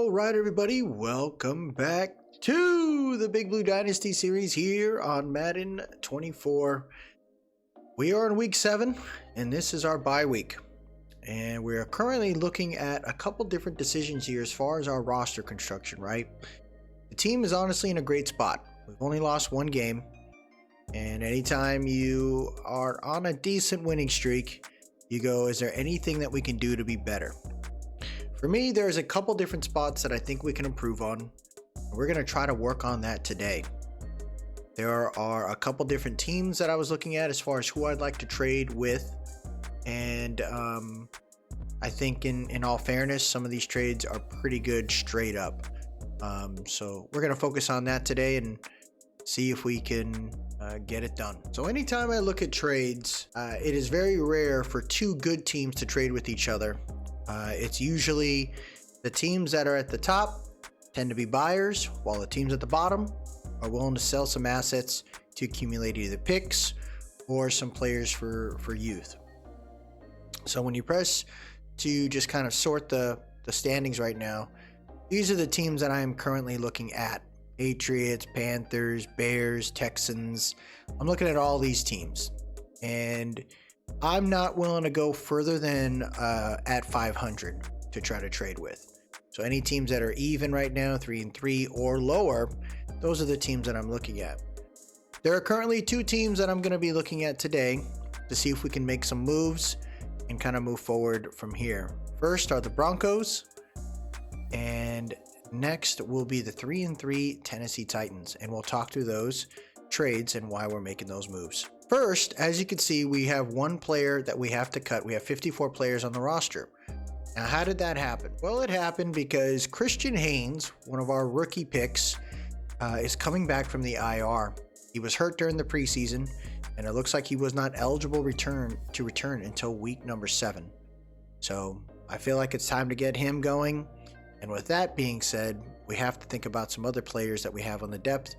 All right, everybody, welcome back to the Big Blue Dynasty series here on Madden 24. We are in week 7, and this is our bye week. And we are currently looking at a couple different decisions here as far as our roster construction, right? The team is honestly in a great spot. We've only lost one game, and anytime you are on a decent winning streak, you go, is there anything that we can do to be better? For me, there's a couple different spots that I think we can improve on. We're going to try to work on that today. There are a couple different teams that I was looking at as far as who I'd like to trade with. And I think in all fairness, some of these trades are pretty good straight up. So we're going to focus on that today and see if we can get it done. So anytime I look at trades, it is very rare for two good teams to trade with each other. It's usually the teams that are at the top tend to be buyers, while the teams at the bottom are willing to sell some assets to accumulate either picks or some players for youth. So when you press to just kind of sort the standings right now, these are the teams that I am currently looking at. Patriots, Panthers, Bears, Texans. I'm looking at all these teams, and I'm not willing to go further than at 500 to try to trade with. So any teams that are even right now, 3-3 or lower, those are the teams that I'm looking at. There are currently two teams that I'm going to be looking at today to see if we can make some moves and kind of move forward from here. First are the Broncos, and next will be the 3-3 Tennessee Titans, and we'll talk through those trades and why we're making those moves. First, as you can see, we have one player that we have to cut. We have 54 players on the roster. Now, how did that happen? Well, it happened because Christian Haynes, one of our rookie picks, is coming back from the IR. He was hurt during the preseason, and it looks like he was not eligible to return until week number 7. So I feel like it's time to get him going. And with that being said, we have to think about some other players that we have on the depth,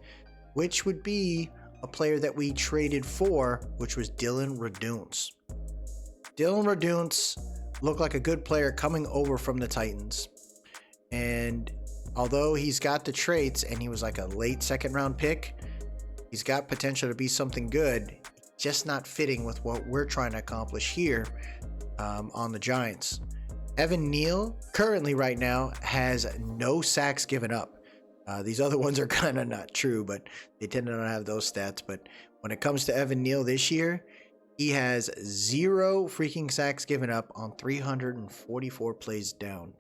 which would be a player that we traded for, which was Dylan Raduns. Dylan Raduns looked like a good player coming over from the Titans. And although he's got the traits and he was like a late second round pick, he's got potential to be something good, just not fitting with what we're trying to accomplish here on the Giants. Evan Neal currently right now has no sacks given up. These other ones are kind of not true, but they tend to not have those stats. But when it comes to Evan Neal this year, he has 0 freaking sacks given up on 344 plays downs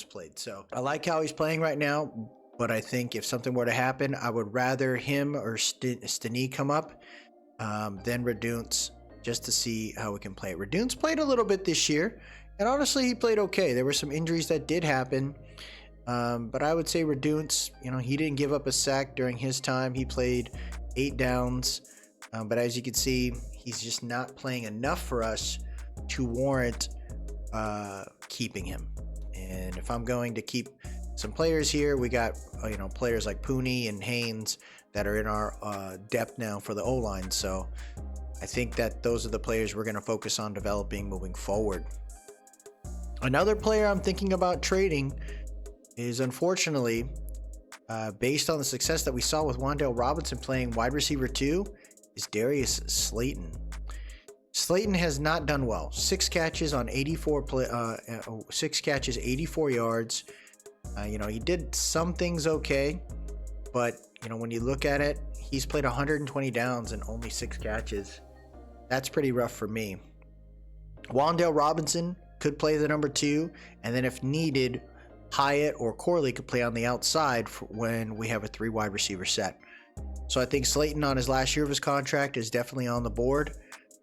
played. So I like how he's playing right now, but I think if something were to happen, I would rather him or Steny come up than Raduns, just to see how we can play. Raduns played a little bit this year, and honestly, he played okay. There were some injuries that did happen. But I would say Raduns, he didn't give up a sack during his time. He played 8 downs. But as you can see, he's just not playing enough for us to warrant keeping him. And if I'm going to keep some players here, we got players like Pooney and Haynes that are in our depth now for the O-line. So I think that those are the players we're going to focus on developing moving forward. Another player I'm thinking about trading is, unfortunately, based on the success that we saw with Wan'Dale Robinson playing wide receiver 2, is Darius Slayton. Slayton has not done well. 6 catches on 84 yards. He did some things okay, but when you look at it, he's played 120 downs and only 6 catches. That's pretty rough for me. Wan'Dale Robinson could play the number 2, and then if needed, Hyatt or Corley could play on the outside when we have a 3 wide receiver set. So I think Slayton on his last year of his contract is definitely on the board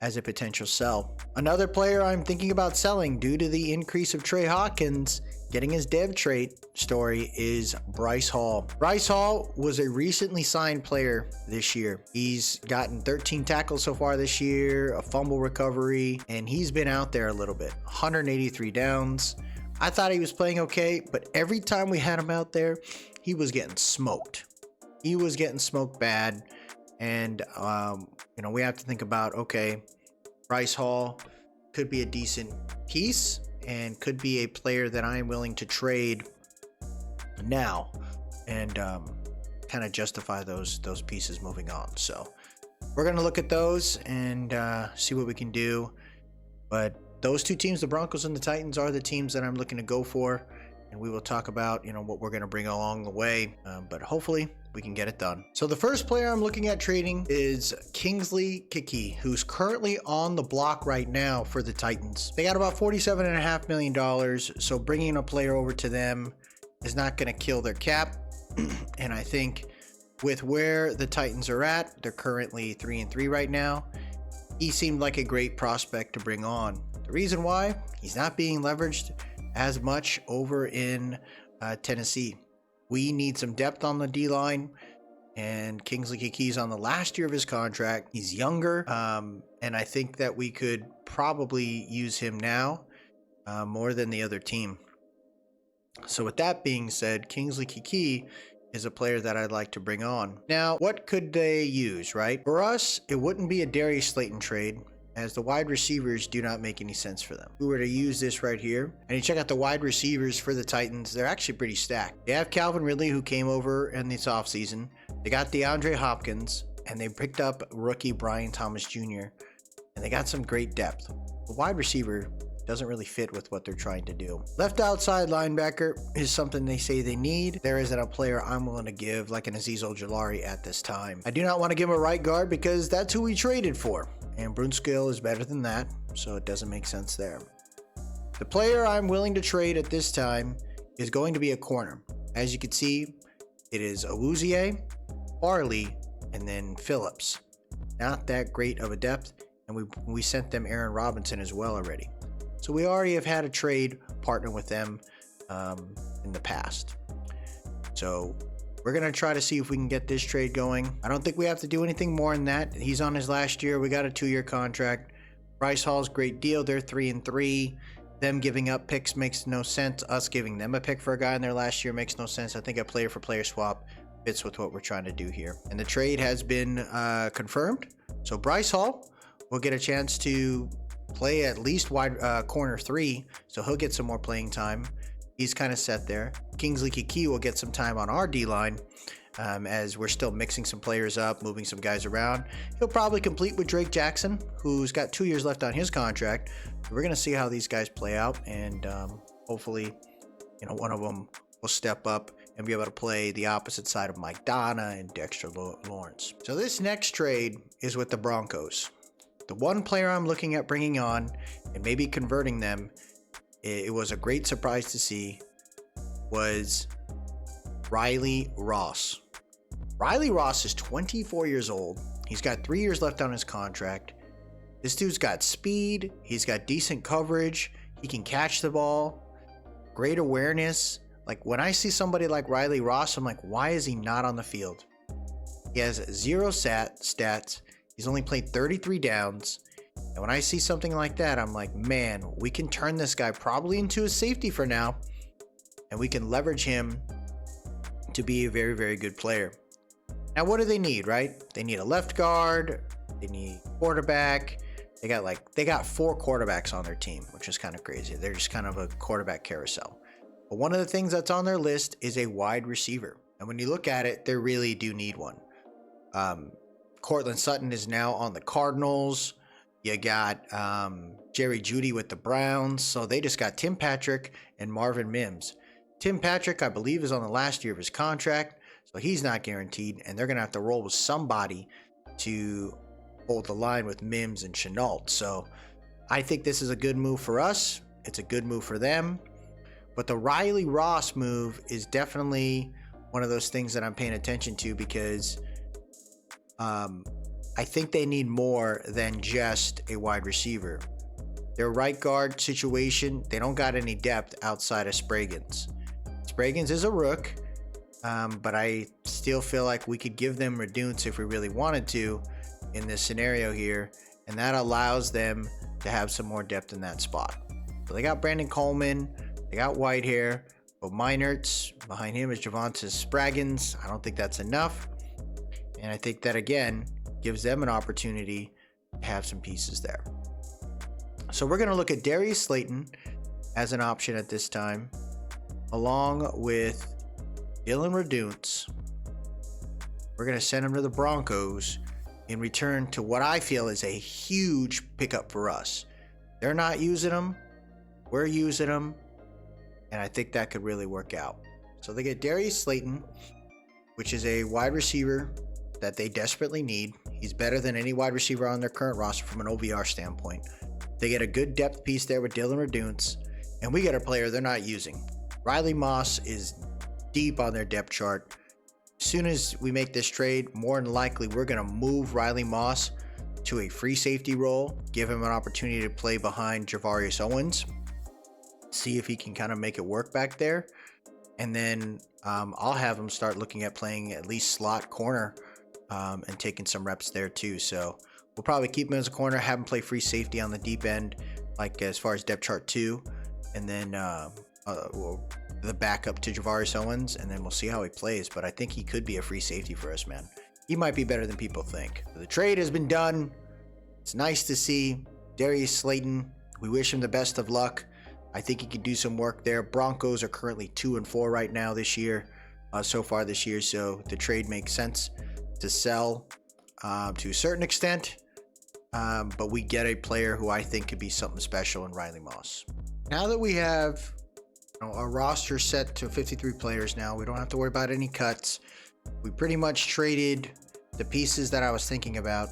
as a potential sell. Another player I'm thinking about selling due to the increase of Trey Hawkins getting his dev trait story is Bryce Hall. Bryce Hall was a recently signed player this year. He's gotten 13 tackles so far this year, a fumble recovery, and he's been out there a little bit. 183 downs. I thought he was playing okay, but every time we had him out there, he was getting smoked. He was getting smoked bad, and we have to think about, okay, Bryce Hall could be a decent piece, and could be a player that I am willing to trade now and kind of justify those pieces moving on. So we're going to look at those and see what we can do. But those two teams, the Broncos and the Titans, are the teams that I'm looking to go for. And we will talk about, what we're going to bring along the way. But hopefully we can get it done. So the first player I'm looking at trading is Kingsley Kiki, who's currently on the block right now for the Titans. They got about $47.5 million. So bringing a player over to them is not going to kill their cap. And I think with where the Titans are at, they're currently 3-3 right now. He seemed like a great prospect to bring on. The reason why, he's not being leveraged as much over in Tennessee. We need some depth on the D-line, and Kingsley Kiki's on the last year of his contract. He's younger, and I think that we could probably use him now more than the other team. So with that being said, Kingsley Kiki is a player that I'd like to bring on. Now, what could they use, right? For us, it wouldn't be a Darius Slayton trade, as the wide receivers do not make any sense for them. If we were to use this right here, and you check out the wide receivers for the Titans, they're actually pretty stacked. They have Calvin Ridley, who came over in this offseason. They got DeAndre Hopkins, and they picked up rookie Brian Thomas Jr., and they got some great depth. The wide receiver doesn't really fit with what they're trying to do. Left outside linebacker is something they say they need. There isn't a player I'm willing to give like an Azeez Ojulari at this time. I do not want to give him a right guard because that's who we traded for. And Brunskill is better than that, so it doesn't make sense there. The player I'm willing to trade at this time is going to be a corner. As you can see, it is Awuzie, Farley, and then Phillips. Not that great of a depth, and we sent them Aaron Robinson as well already. So we already have had a trade partner with them in the past. So we're going to try to see if we can get this trade going. I don't think we have to do anything more than that. He's on his last year. We got a 2-year contract. Bryce Hall's great deal. They're 3-3. Them giving up picks makes no sense. Us giving them a pick for a guy in their last year makes no sense. I think a player for player swap fits with what we're trying to do here. And the trade has been confirmed. So Bryce Hall will get a chance to play at least wide corner 3, so he'll get some more playing time. He's kind of set there. Kingsley Kiki will get some time on our D-line as we're still mixing some players up, moving some guys around. He'll probably complete with Drake Jackson, who's got 2 years left on his contract. So we're going to see how these guys play out, and hopefully, one of them will step up and be able to play the opposite side of Mike Donna and Dexter Lawrence. So this next trade is with the Broncos. The one player I'm looking at bringing on and maybe converting them, it was a great surprise to see, was Riley Ross. Riley Ross is 24 years old. He's got 3 years left on his contract. This dude's got speed. He's got decent coverage. He can catch the ball. Great awareness. Like, when I see somebody like Riley Ross, I'm like, why is he not on the field? He has 0 stats. He's only played 33 downs. And when I see something like that, I'm like, man, we can turn this guy probably into a safety for now. And we can leverage him to be a very, very good player. Now, what do they need, right? They need a left guard. They need quarterback. They got 4 quarterbacks on their team, which is kind of crazy. They're just kind of a quarterback carousel. But one of the things that's on their list is a wide receiver. And when you look at it, they really do need one. Cortland Sutton is now on the Cardinals. You got Jerry Jeudy with the Browns. So they just got Tim Patrick and Marvin Mims. Tim Patrick, I believe, is on the last year of his contract. So he's not guaranteed. And they're going to have to roll with somebody to hold the line with Mims and Chenault. So I think this is a good move for us. It's a good move for them. But the Riley Ross move is definitely one of those things that I'm paying attention to, because I think they need more than just a wide receiver. Their right guard situation, they don't got any depth outside of Spraggins. Spraggins is a rook, but I still feel like we could give them Reduce if we really wanted to in this scenario here, and that allows them to have some more depth in that spot. So they got Brandon Coleman, they got Whitehair, but Meinertz, behind him is Javonte Spraggins. I don't think that's enough. And I think that, again, gives them an opportunity to have some pieces there. So we're going to look at Darius Slayton as an option at this time, along with Dylan Reduce. We're going to send him to the Broncos in return to what I feel is a huge pickup for us. They're not using him. We're using him. And I think that could really work out. So they get Darius Slayton, which is a wide receiver that they desperately need. He's better than any wide receiver on their current roster from an OVR standpoint. They get a good depth piece there with Dylan Reduce. And we get a player they're not using. Riley Moss is deep on their depth chart. As soon as we make this trade, more than likely we're going to move Riley Moss to a free safety role, give him an opportunity to play behind Javarius Owens, see if he can kind of make it work back there. And then I'll have him start looking at playing at least slot corner and taking some reps there too. So we'll probably keep him as a corner, have him play free safety on the deep end, like as far as depth chart 2, and then the backup to Javarius Owens, and then we'll see how he plays. But I think he could be a free safety for us, man. He might be better than people think. The trade has been done. It's nice to see Darius Slayton. We wish him the best of luck. I think he could do some work there. Broncos are currently 2-4 right now this year, so far this year. So the trade makes sense to sell to a certain extent. But we get a player who I think could be something special in Riley Moss. Now that we have our roster set to 53 players now, we don't have to worry about any cuts. We pretty much traded the pieces that I was thinking about.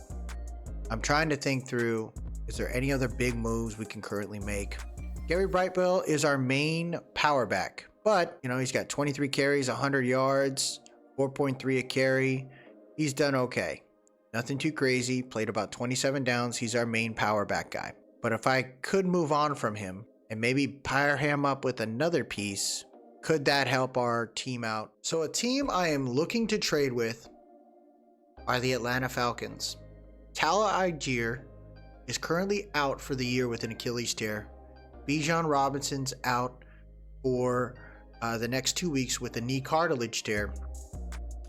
I'm trying to think through, is there any other big moves we can currently make? Gary Brightwell is our main power back, but he's got 23 carries, 100 yards, 4.3 a carry. He's done okay. Nothing too crazy. Played about 27 downs. He's our main power back guy. But if I could move on from him and maybe pair him up with another piece, could that help our team out? So a team I am looking to trade with are the Atlanta Falcons. Tala Algier is currently out for the year with an Achilles tear. Bijan Robinson's out for the next 2 weeks with a knee cartilage tear.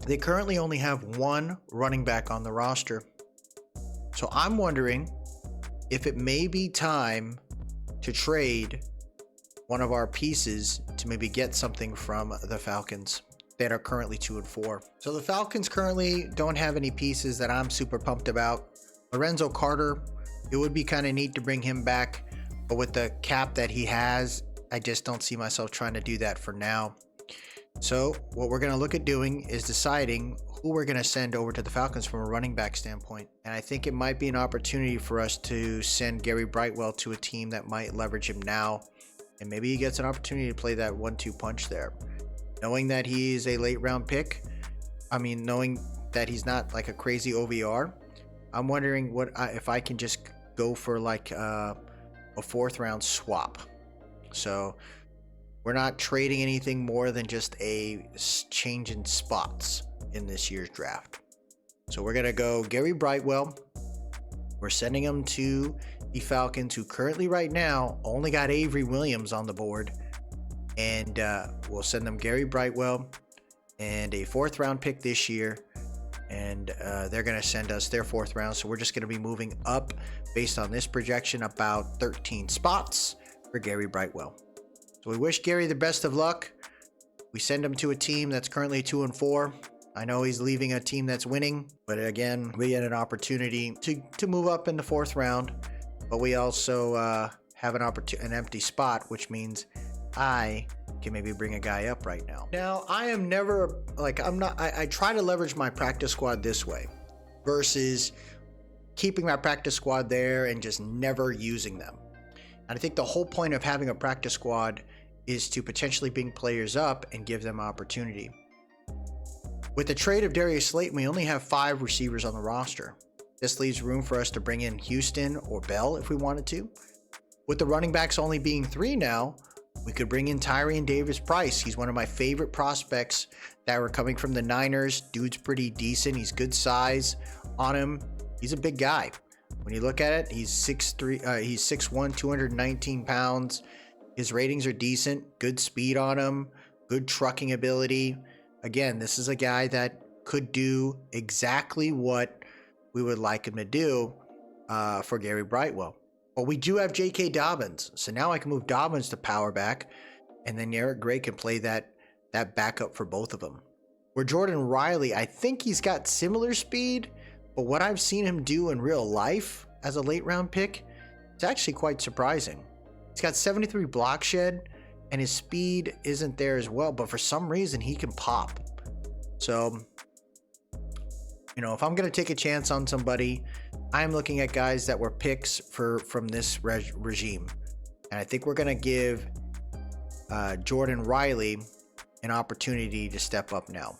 They currently only have one running back on the roster. So I'm wondering if it may be time to trade one of our pieces to maybe get something from the Falcons that are currently 2-4. So the Falcons currently don't have any pieces that I'm super pumped about. Lorenzo Carter, it would be kind of neat to bring him back, but with the cap that he has, I just don't see myself trying to do that for now. So what we're going to look at doing is deciding who we're going to send over to the Falcons from a running back standpoint. And I think it might be an opportunity for us to send Gary Brightwell to a team that might leverage him now. And maybe he gets an opportunity to play that 1-2 punch there. Knowing that he's a late round pick, knowing that he's not like a crazy OVR, I'm wondering if I can just go for like a 4th round swap. So we're not trading anything more than just a change in spots in this year's draft. So we're going to go Gary Brightwell. We're sending him to the Falcons, who currently right now only got Avery Williams on the board. And we'll send them Gary Brightwell and a 4th round pick this year. And they're going to send us their 4th round. So we're just going to be moving up based on this projection about 13 spots for Gary Brightwell. So we wish Gary the best of luck. We send him to a team that's currently 2-4. I know he's leaving a team that's winning, but again, we get an opportunity to move up in the 4th round. But we also have an empty spot, which means I can maybe bring a guy up right now. Now, I am never I try to leverage my practice squad this way versus keeping my practice squad there and just never using them. And I think the whole point of having a practice squad is to potentially bring players up and give them opportunity. With the trade of Darius Slayton, we only have 5 receivers on the roster. This leaves room for us to bring in Houston or Bell if we wanted to. With the running backs only being 3 now, we could bring in Tyrion Davis-Price. He's one of my favorite prospects that were coming from the Niners. Dude's pretty decent. He's good size on him. He's a big guy. When you look at it, he's 6'3", he's 6'1", 219 pounds. His ratings are decent. Good speed on him. Good trucking ability. Again, this is a guy that could do exactly what we would like him to do for Gary Brightwell. But we do have J.K. Dobbins, so now I can move Dobbins to power back, and then Eric Gray can play that backup for both of them. Where Jordan Riley, I think he's got similar speed, but what I've seen him do in real life as a late round pick, it's actually quite surprising. He's got 73 block shed, and his speed isn't there as well, but for some reason he can pop. So, you know, if I'm going to take a chance on somebody, I'm looking at guys that were picks from this regime. And I think we're going to give Jordan Riley an opportunity to step up now.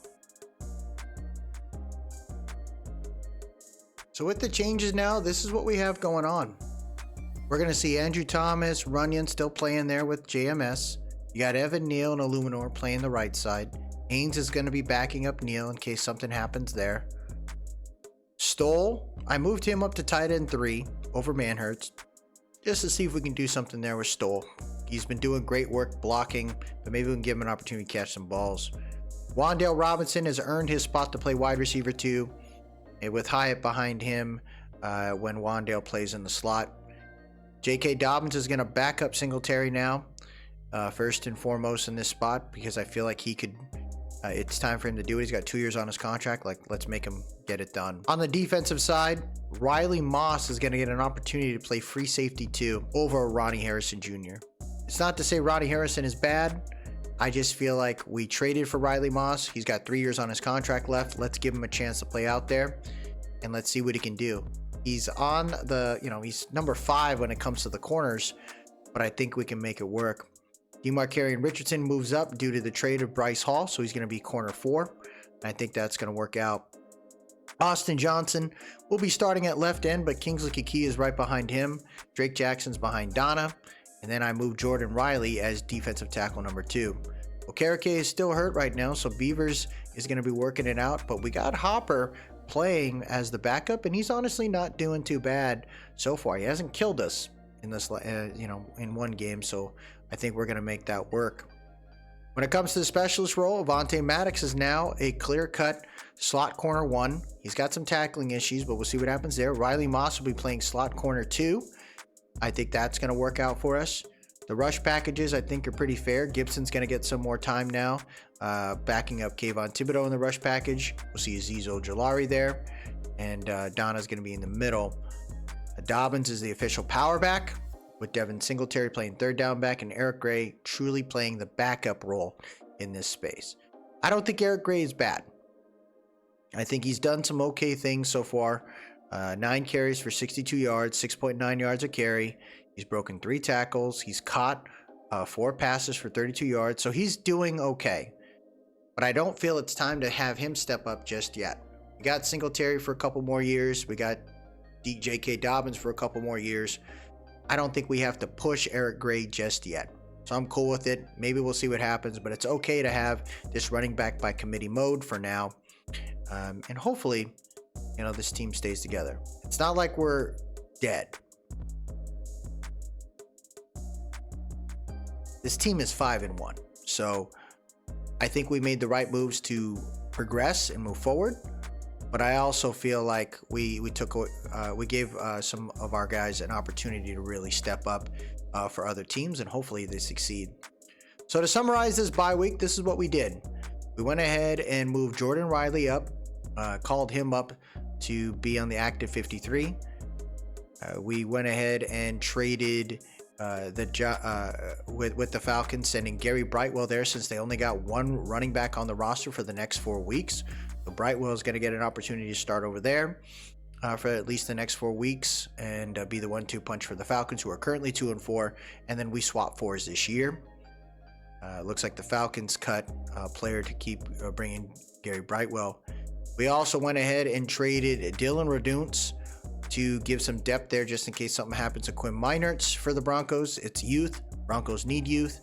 So with the changes now, this is what we have going on. We're going to see Andrew Thomas, Runyon still playing there with JMS. You got Evan Neal and Illuminor playing the right side. Haynes is going to be backing up Neal in case something happens there. Stoll, I moved him up to tight end 3 over Manhurts just to see if we can do something there with Stoll. He's been doing great work blocking, but maybe we can give him an opportunity to catch some balls. Wan'Dale Robinson has earned his spot to play wide receiver 2, and with Hyatt behind him when Wan'Dale plays in the slot. J.K. Dobbins is going to back up Singletary now, first and foremost in this spot, because I feel like he could. It's time for him to do it. He's got 2 years on his contract. Like, let's make him get it done. On the defensive side, Riley Moss is going to get an opportunity to play free safety 2 over Ronnie Harrison Jr. It's not to say Ronnie Harrison is bad. I just feel like we traded for Riley Moss. He's got 3 years on his contract left. Let's give him a chance to play out there, and let's see what he can do. He's on the, he's number 5 when it comes to the corners, but I think we can make it work. DeMarcarian Richardson moves up due to the trade of Bryce Hall, so he's going to be corner 4. I think that's going to work out. Austin Johnson will be starting at left end, but Kingsley Kiki is right behind him. Drake Jackson's behind Donna, and then I move Jordan Riley as defensive tackle number 2. Okereke is still hurt right now, so Beavers is going to be working it out, but we got Hopper playing as the backup, and he's honestly not doing too bad so far. He hasn't killed us in this, in one game, so I think we're going to make that work. When it comes to the specialist role, Avonte Maddox is now a clear-cut slot corner 1. He's got some tackling issues, but we'll see what happens there. Riley Moss will be playing slot corner 2. I think that's going to work out for us. The rush packages, I think, are pretty fair. Gibson's going to get some more time now, backing up Kayvon Thibodeau in the rush package. We'll see Azeez Ojulari there, and Donna's going to be in the middle. Dobbins is the official power back, with Devin Singletary playing third down back and Eric Gray truly playing the backup role in this space. I don't think Eric Gray is bad. I think he's done some okay things so far. 9 carries for 62 yards, 6.9 yards a carry. He's broken 3 tackles. He's caught 4 passes for 32 yards. So he's doing okay. But I don't feel it's time to have him step up just yet. We got Singletary for a couple more years. We got J.K. Dobbins for a couple more years. I don't think we have to push Eric Gray just yet. So I'm cool with it. Maybe we'll see what happens, but it's okay to have this running back by committee mode for now. And hopefully, this team stays together. It's not like we're dead. This team is 5-1. So I think we made the right moves to progress and move forward. But I also feel like we gave some of our guys an opportunity to really step up for other teams, and hopefully they succeed. So to summarize this bye week, this is what we did. We went ahead and moved Jordan Riley up, called him up to be on the active 53. We went ahead and traded with the Falcons, sending Gary Brightwell there since they only got 1 running back on the roster for the next 4 weeks. So Brightwell is going to get an opportunity to start over there for at least the next 4 weeks and be the 1-2 punch for the Falcons, who are currently 2-4, and then we swap 4s this year. Looks like the Falcons cut a player to keep bringing Gary Brightwell. We also went ahead and traded Dylan Raduntz to give some depth there just in case something happens to Quinn Meinertz for the Broncos. It's youth. Broncos need youth.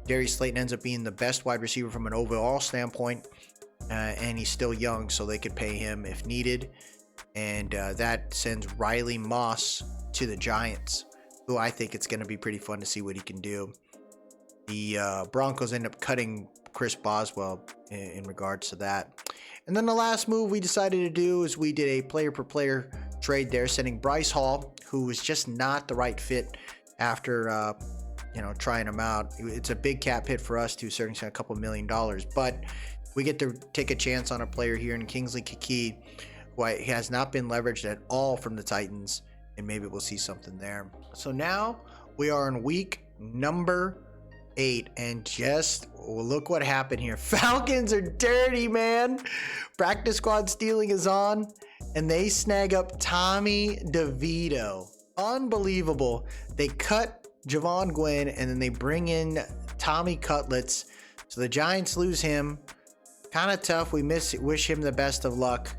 Darius Slayton ends up being the best wide receiver from an overall standpoint. And he's still young, so they could pay him if needed. And that sends Riley Moss to the Giants, who I think it's going to be pretty fun to see what he can do. The Broncos end up cutting Chris Boswell in regards to that. And then the last move we decided to do is we did a player-per-player trade there, sending Bryce Hall, who was just not the right fit after trying him out. It's a big cap hit for us to a certain extent, a couple $1 million, but we get to take a chance on a player here in Kingsley Kiki, who he has not been leveraged at all from the Titans, and maybe we'll see something there. So now we are in week number 8, and just look what happened here. Falcons are dirty, man. Practice squad stealing is on, and they snag up Tommy DeVito. Unbelievable. They cut Javon Gwynn, and then they bring in Tommy Cutlets. So the Giants lose him. Kind of tough. We wish him the best of luck,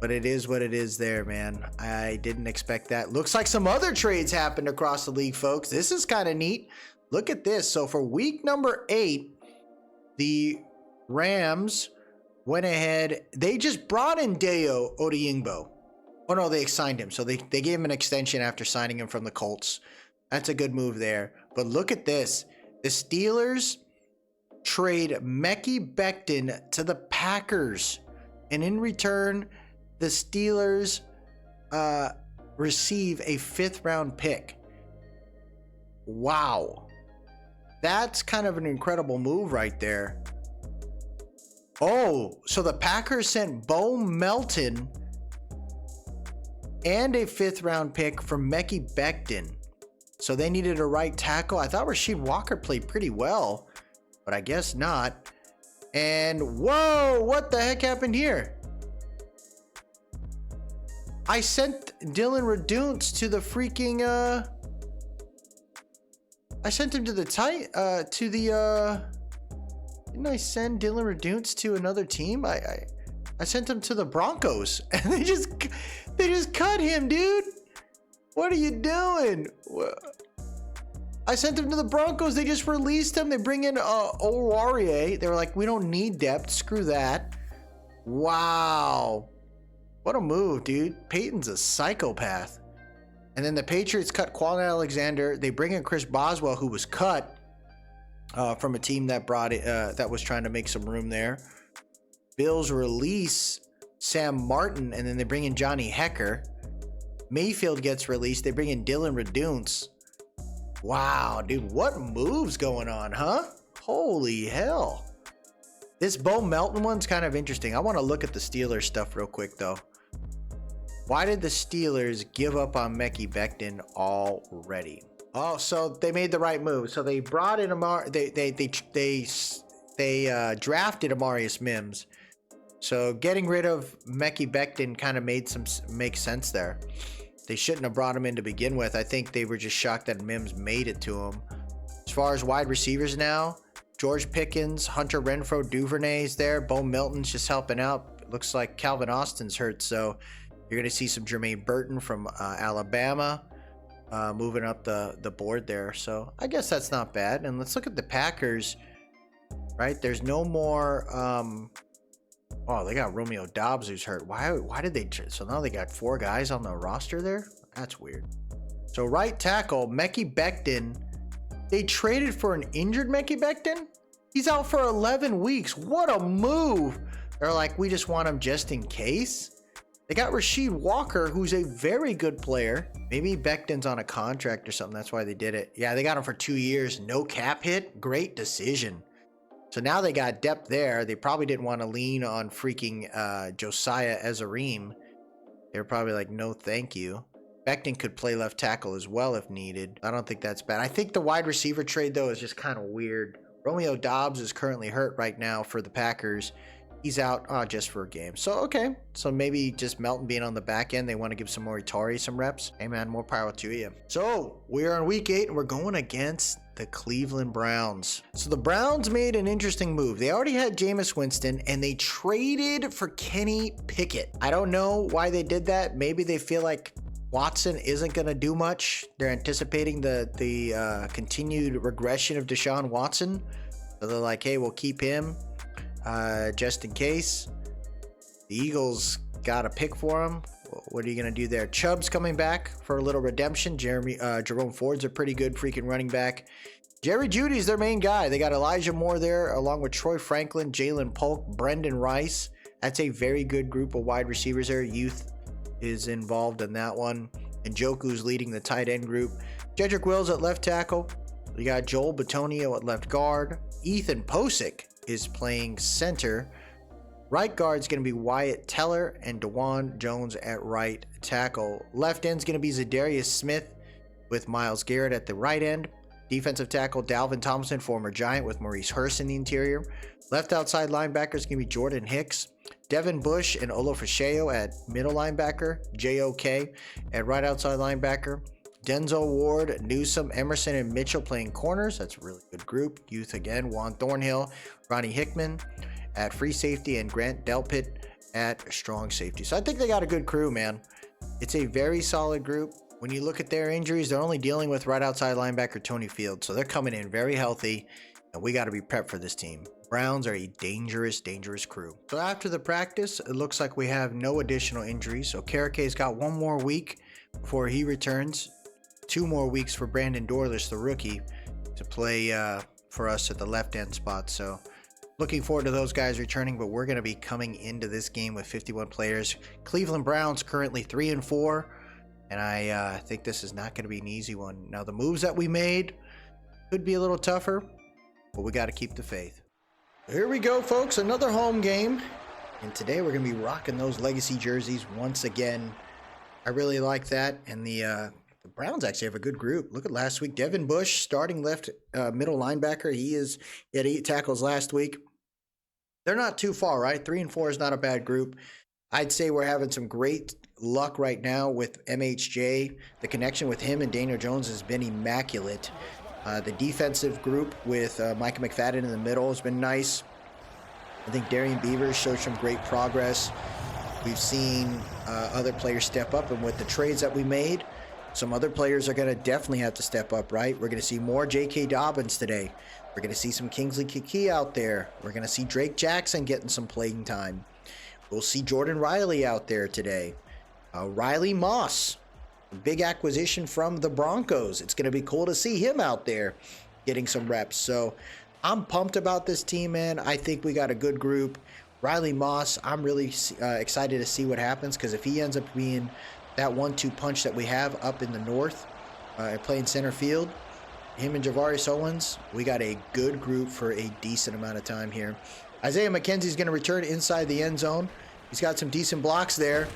but it is what it is there, man. I didn't expect that. Looks like some other trades happened across the league, folks. This is kind of neat. Look at this. So for week number 8, the Rams went ahead. They just brought in Dayo Odeyingbo. Oh, no, they signed him. So they gave him an extension after signing him from the Colts. That's a good move there. But look at this. The Steelers trade Mekhi Becton to the Packers. And in return, the Steelers receive a 5th round pick. Wow. That's kind of an incredible move right there. Oh, so the Packers sent Bo Melton and a 5th round pick for Mekhi Becton. So they needed a right tackle. I thought Rasheed Walker played pretty well, but I guess not. And whoa, what the heck happened here? I sent Dylan Reduce to the freaking I sent him to the didn't I send Dylan Reduce to another team? I sent him to the Broncos, and they just cut him, dude. What are you doing? I sent him to the Broncos. They just released him. They bring in Oruwariye. They were like, we don't need depth. Screw that. Wow. What a move, dude. Peyton's a psychopath. And then the Patriots cut Kwon Alexander. They bring in Chris Boswell, who was cut from a team that brought it, that was trying to make some room there. Bills release Sam Martin, and then they bring in Johnny Hecker. Mayfield gets released. They bring in Dylan Reduce. Wow, dude, what moves going on, huh? Holy hell. This Bo Melton one's kind of interesting. I want to look at the Steelers stuff real quick, though. Why did the Steelers give up on Mekhi Becton already? Oh, so they made the right move. So they brought in they drafted Amarius Mims. So getting rid of Mekhi Becton kind of makes sense there. They shouldn't have brought him in to begin with. I think they were just shocked that Mims made it to him. As far as wide receivers now, George Pickens, Hunter Renfrow, Duvernay's there. Bo Melton's just helping out. Looks like Calvin Austin's hurt, so you're going to see some Jermaine Burton from Alabama moving up the board there. So I guess that's not bad. And let's look at the Packers, right? There's no more... oh, they got Romeo Doubs who's hurt. Why did they... So now they got 4 guys on the roster there? That's weird. So right tackle, Mekhi Becton. They traded for an injured Mekhi Becton? He's out for 11 weeks. What a move. They're like, we just want him just in case. They got Rasheed Walker, who's a very good player. Maybe Becton's on a contract or something. That's why they did it. Yeah, they got him for 2 years. No cap hit. Great decision. So now they got depth there. They probably didn't want to lean on freaking Josiah Ezerim. They were probably like, no, thank you. Becton could play left tackle as well if needed. I don't think that's bad. I think the wide receiver trade, though, is just kind of weird. Romeo Doubs is currently hurt right now for the Packers. He's out just for a game. So, okay. So maybe just Melton being on the back end. They want to give some more Itari some reps. Hey, man, more power to you. So we are in week 8, and we're going against the Cleveland Browns. So the Browns made an interesting move. They already had Jameis Winston, and they traded for Kenny Pickett. I don't know why they did that. Maybe they feel like Watson isn't going to do much. They're anticipating the continued regression of Deshaun Watson. So they're like, hey, we'll keep him just in case. The Eagles got a pick for him. What are you going to do there? Chubb's coming back for a little redemption. Jerome Ford's a pretty good freaking running back. Jerry Jeudy's their main guy. They got Elijah Moore there, along with Troy Franklin, Jalen Polk, Brendan Rice. That's a very good group of wide receivers there, youth is involved in that one. And Joku's leading the tight end group. Jedrick Wills at left tackle. We got Joel Bitonio at left guard. Ethan Posick is playing center. Right guard's going to be Wyatt Teller and DeJuan Jones at right tackle. Left end's going to be Zadarius Smith with Myles Garrett at the right end. Defensive tackle Dalvin Thompson, former Giant, with Maurice Hurst in the interior. Left outside linebacker is going to be Jordan Hicks. Devin Bush and Olofasheo at middle linebacker. JOK at right outside linebacker. Denzel Ward, Newsome, Emerson, and Mitchell playing corners. That's a really good group. Youth again. Juan Thornhill, Ronnie Hickman at free safety, and Grant Delpit at strong safety. So I think they got a good crew, man. It's a very solid group. When you look at their injuries, they're only dealing with right outside linebacker Tony Fields. So they're coming in very healthy, and we got to be prepped for this team. Browns are a dangerous, dangerous crew. So after the practice, it looks like we have no additional injuries. So Karake's got one more week before he returns. 2 more weeks for Brandon Dorless, the rookie, to play for us at the left end spot. So looking forward to those guys returning, but we're going to be coming into this game with 51 players. Cleveland Browns currently 3-4, and I think this is not going to be an easy one. Now, the moves that we made could be a little tougher, but we got to keep the faith. Here we go, folks, another home game, and today we're going to be rocking those legacy jerseys once again. I really like that, and the Browns actually have a good group. Look at last week. Devin Bush, starting left middle linebacker. He had 8 tackles last week. They're not too far, right? 3-4 is not a bad group. I'd say we're having some great luck right now with MHJ. The connection with him and Daniel Jones has been immaculate. The defensive group with Micah McFadden in the middle has been nice. I think Darian Beavers showed some great progress. We've seen other players step up, and with the trades that we made, some other players are going to definitely have to step up, right? We're going to see more J.K. Dobbins today. We're going to see some Kingsley Kiki out there. We're going to see Drake Jackson getting some playing time. We'll see Jordan Riley out there today. Riley Moss, a big acquisition from the Broncos. It's going to be cool to see him out there getting some reps. So I'm pumped about this team, man. I think we got a good group. Riley Moss, I'm really excited to see what happens, because if he ends up being that 1-2 punch that we have up in the north, playing center field, him and Javarius Owens, we got a good group for a decent amount of time here. Isaiah McKenzie's going to return inside the end zone. He's got some decent blocks there,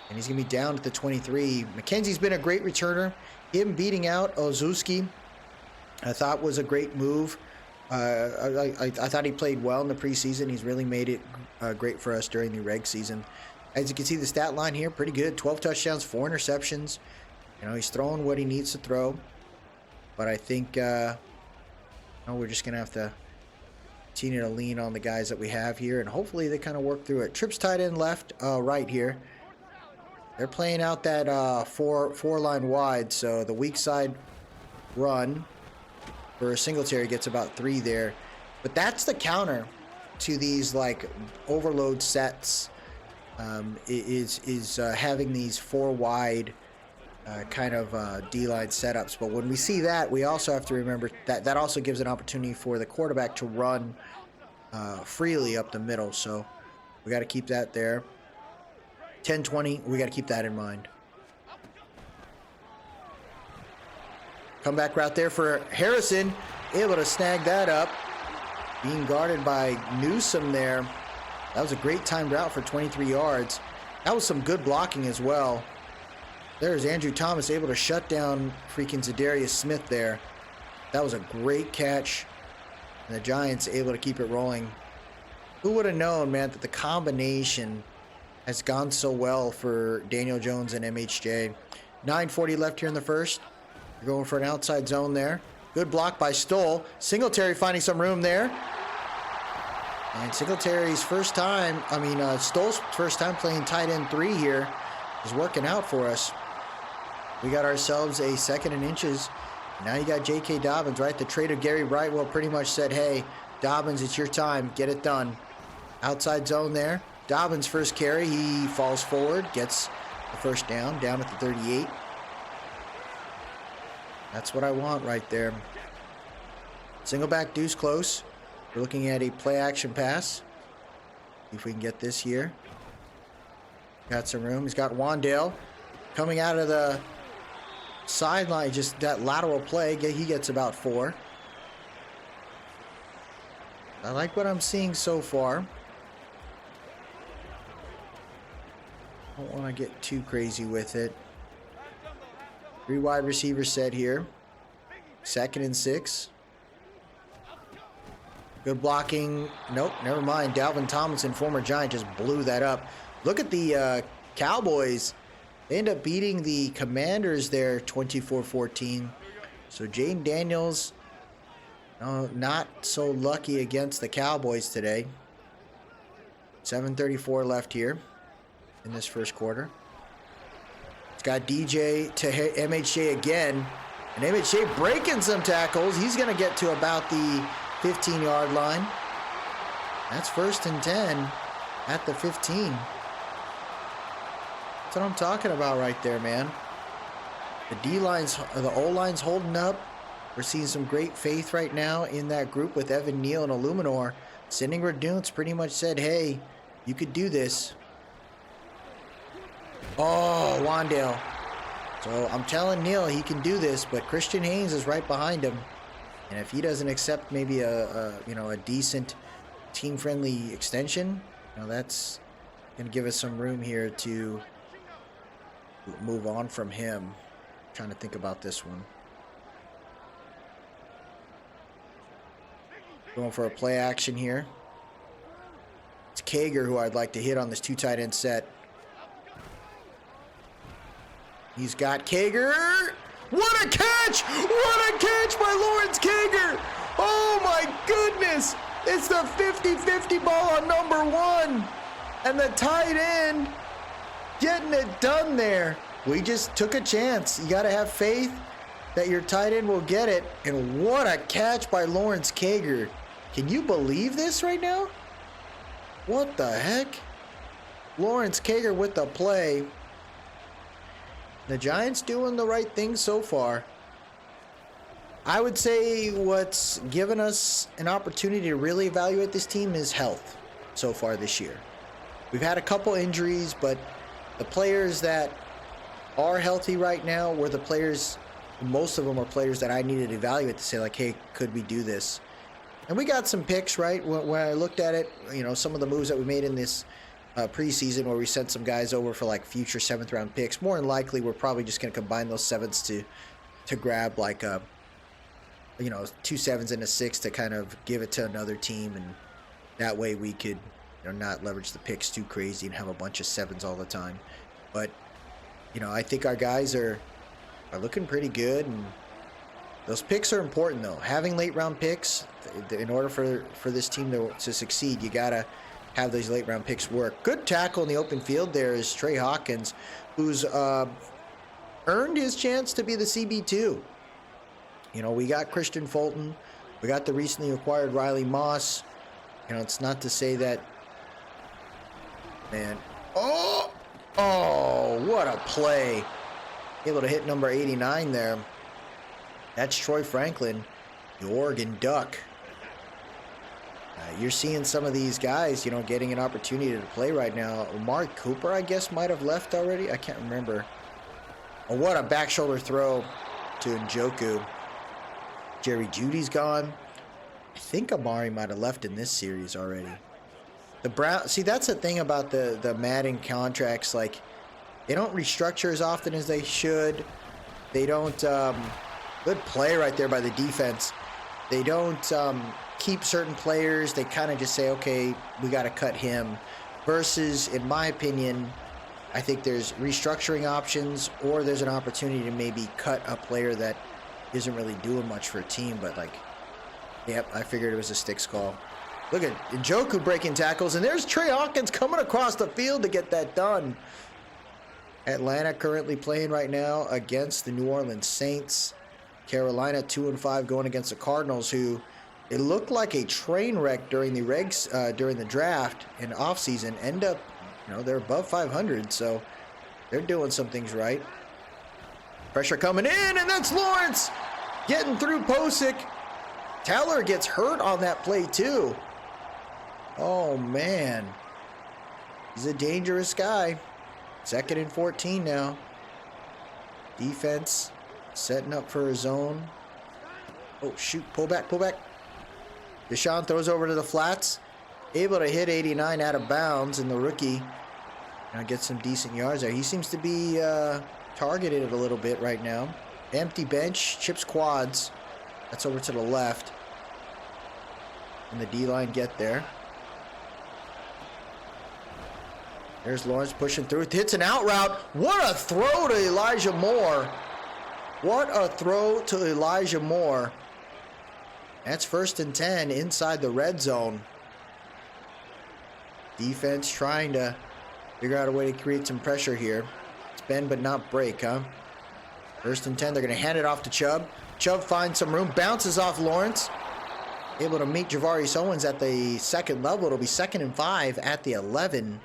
and he's going to be down at the 23. McKenzie's been a great returner. Him beating out Ozuski, I thought was a great move. I thought he played well in the preseason. He's really made it great for us during the reg season. As you can see, the stat line here, pretty good. 12 touchdowns, 4 interceptions. You know, he's throwing what he needs to throw. But I think we're just going to have to continue to lean on the guys that we have here, and hopefully they kind of work through it. Trips tight end left, right here. They're playing out that four-line wide, so the weak side run for Singletary gets about 3 there. But that's the counter to these, like, overload sets. Is having these 4 wide kind of D-line setups. But when we see that, we also have to remember that that also gives an opportunity for the quarterback to run freely up the middle. So we got to keep that there. 10-20, we got to keep that in mind. Comeback route there for Harrison, able to snag that up. Being guarded by Newsome there. That was a great timed route for 23 yards. That was some good blocking as well. There's Andrew Thomas able to shut down freaking Zadarius Smith there. That was a great catch. And the Giants able to keep it rolling. Who would have known, man, that the combination has gone so well for Daniel Jones and MHJ. 9:40 left here in the first. We're going for an outside zone there. Good block by Stoll. Singletary finding some room there. And Singletary's first time, Stoll's first time playing tight end 3 here is working out for us. We got ourselves a 2nd and inches. Now you got J.K. Dobbins, right? The trade of Gary Brightwell pretty much said, hey, Dobbins, it's your time. Get it done. Outside zone there. Dobbins' first carry. He falls forward, gets the first down at the 38. That's what I want right there. Single back deuce close. We're looking at a play action pass. See if we can get this here. Got some room. He's got Wandale coming out of the sideline. Just that lateral play. He gets about 4. I like what I'm seeing so far. Don't want to get too crazy with it. 3 wide receiver set here. 2nd and 6. Good blocking. Nope, never mind. Dalvin Tomlinson, former Giant, just blew that up. Look at the Cowboys. They end up beating the Commanders there 24-14. So Jaden Daniels, not so lucky against the Cowboys today. 7:34 left here in this first quarter. It's got DJ to MHJ again. And MHJ breaking some tackles. He's going to get to about the 15-yard line. That's 1st and 10 at the 15. That's what I'm talking about right there, man. The D-line's, the O-line's holding up. We're seeing some great faith right now in that group with Evan Neal and Illuminor. Sending Reduce pretty much said, hey, you could do this. Oh, Wandale. So I'm telling Neal he can do this, but Christian Haynes is right behind him. And if he doesn't accept maybe a decent team-friendly extension, that's going to give us some room here to move on from him. I'm trying to think about this one. Going for a play action here. It's Kager who I'd like to hit on this 2 tight end set. He's got Kager. What a catch! What a catch by Lawrence Kager! Oh my goodness! It's the 50-50 ball on number 1. And the tight end getting it done there. We just took a chance. You got to have faith that your tight end will get it. And what a catch by Lawrence Kager. Can you believe this right now? What the heck? Lawrence Kager with the play. The Giants doing the right thing so far. I would say what's given us an opportunity to really evaluate this team is health so far this year. We've had a couple injuries, but the players that are healthy right now were the players, most of them are players that I needed to evaluate to say like, hey, could we do this? And we got some picks, right? When I looked at it, some of the moves that we made in this preseason where we sent some guys over for like future 7th round picks, more than likely we're probably just going to combine those 7s to grab like 2 7s and a 6 to kind of give it to another team, and that way we could not leverage the picks too crazy and have a bunch of 7s all the time. But I think our guys are looking pretty good, and those picks are important though. Having late round picks, in order for this team to succeed, you gotta have these late round picks work. Good tackle in the open field there is Trey Hawkins, who's earned his chance to be the CB2. We got Christian Fulton, we got the recently acquired Riley Moss. It's not to say that, man. Oh, what a play. Able to hit number 89 there. That's Troy Franklin, the Oregon Duck. You're seeing some of these guys, getting an opportunity to play right now. Mark Cooper, I guess, might have left already. I can't remember. Oh, what a back shoulder throw to Njoku. Jerry Judy's gone. I think Amari might have left in this series already. The Brown, see, that's the thing about the Madden contracts. Like, they don't restructure as often as they should. They don't. Good play right there by the defense. They don't keep certain players. They kind of just say, okay, we got to cut him. Versus, in my opinion, I think there's restructuring options, or there's an opportunity to maybe cut a player that isn't really doing much for a team. But like, yep, I figured it was a sticks call. Look at Njoku breaking tackles, and there's Trey Hawkins coming across the field to get that done. Atlanta currently playing right now against the New Orleans Saints. Carolina 2-5 going against the Cardinals, who it looked like a train wreck during the during the draft and offseason. End up, they're above 500, so they're doing some things right. Pressure coming in, and that's Lawrence getting through Posick. Teller gets hurt on that play too. Oh man, he's a dangerous guy. 2nd and 14 now. Defense setting up for a zone. Oh, shoot. Pull back, pull back. Deshaun throws over to the flats. Able to hit 89 out of bounds, and the rookie gets some decent yards there. He seems to be targeted a little bit right now. Empty bench, chips quads. That's over to the left. And the D-line get there. There's Lawrence pushing through. Hits an out route. What a throw to Elijah Moore. What a throw to Elijah Moore. That's 1st and 10 inside the red zone. Defense trying to figure out a way to create some pressure here. It's bend but not break, huh? 1st and 10. They're going to hand it off to Chubb. Chubb finds some room. Bounces off Lawrence. Able to meet Javarius Owens at the 2nd level. It'll be 2nd and 5 at the 11.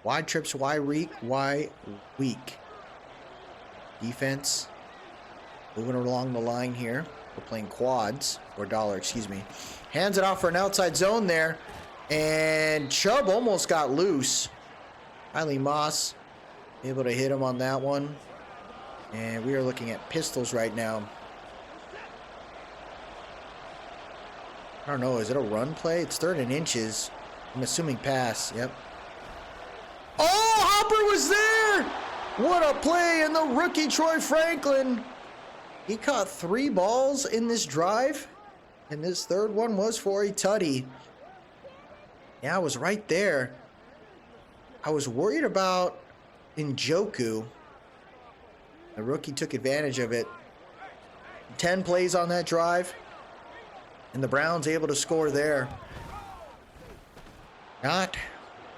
Wide trips, wide weak. Defense moving along the line here. We're playing quads, or dollar, excuse me. Hands it off for an outside zone there. And Chubb almost got loose. Riley Moss able to hit him on that one. And we are looking at pistols right now. I don't know, is it a run play? It's 3rd and inches. I'm assuming pass, yep. Oh, Hopper was there! What a play, and the rookie Troy Franklin. He caught 3 balls in this drive, and this 3rd one was for a tutty. Yeah, I was right there. I was worried about Njoku. The rookie took advantage of it. 10 plays on that drive, and the Browns able to score there. It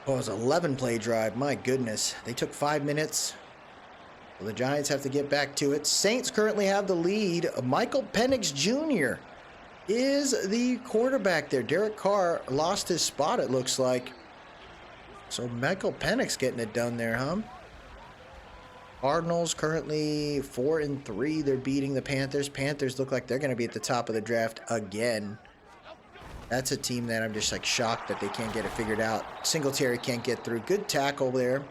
was an 11-play drive. My goodness. They took 5 minutes. Well, the Giants have to get back to it. Saints currently have the lead. Michael Penix Jr. is the quarterback there. Derek Carr lost his spot, it looks like. So Michael Penix getting it done there, huh? Cardinals currently 4 and 3. They're beating the Panthers. Panthers look like they're going to be at the top of the draft again. That's a team that I'm just like shocked that they can't get it figured out. Singletary can't get through. Good tackle there.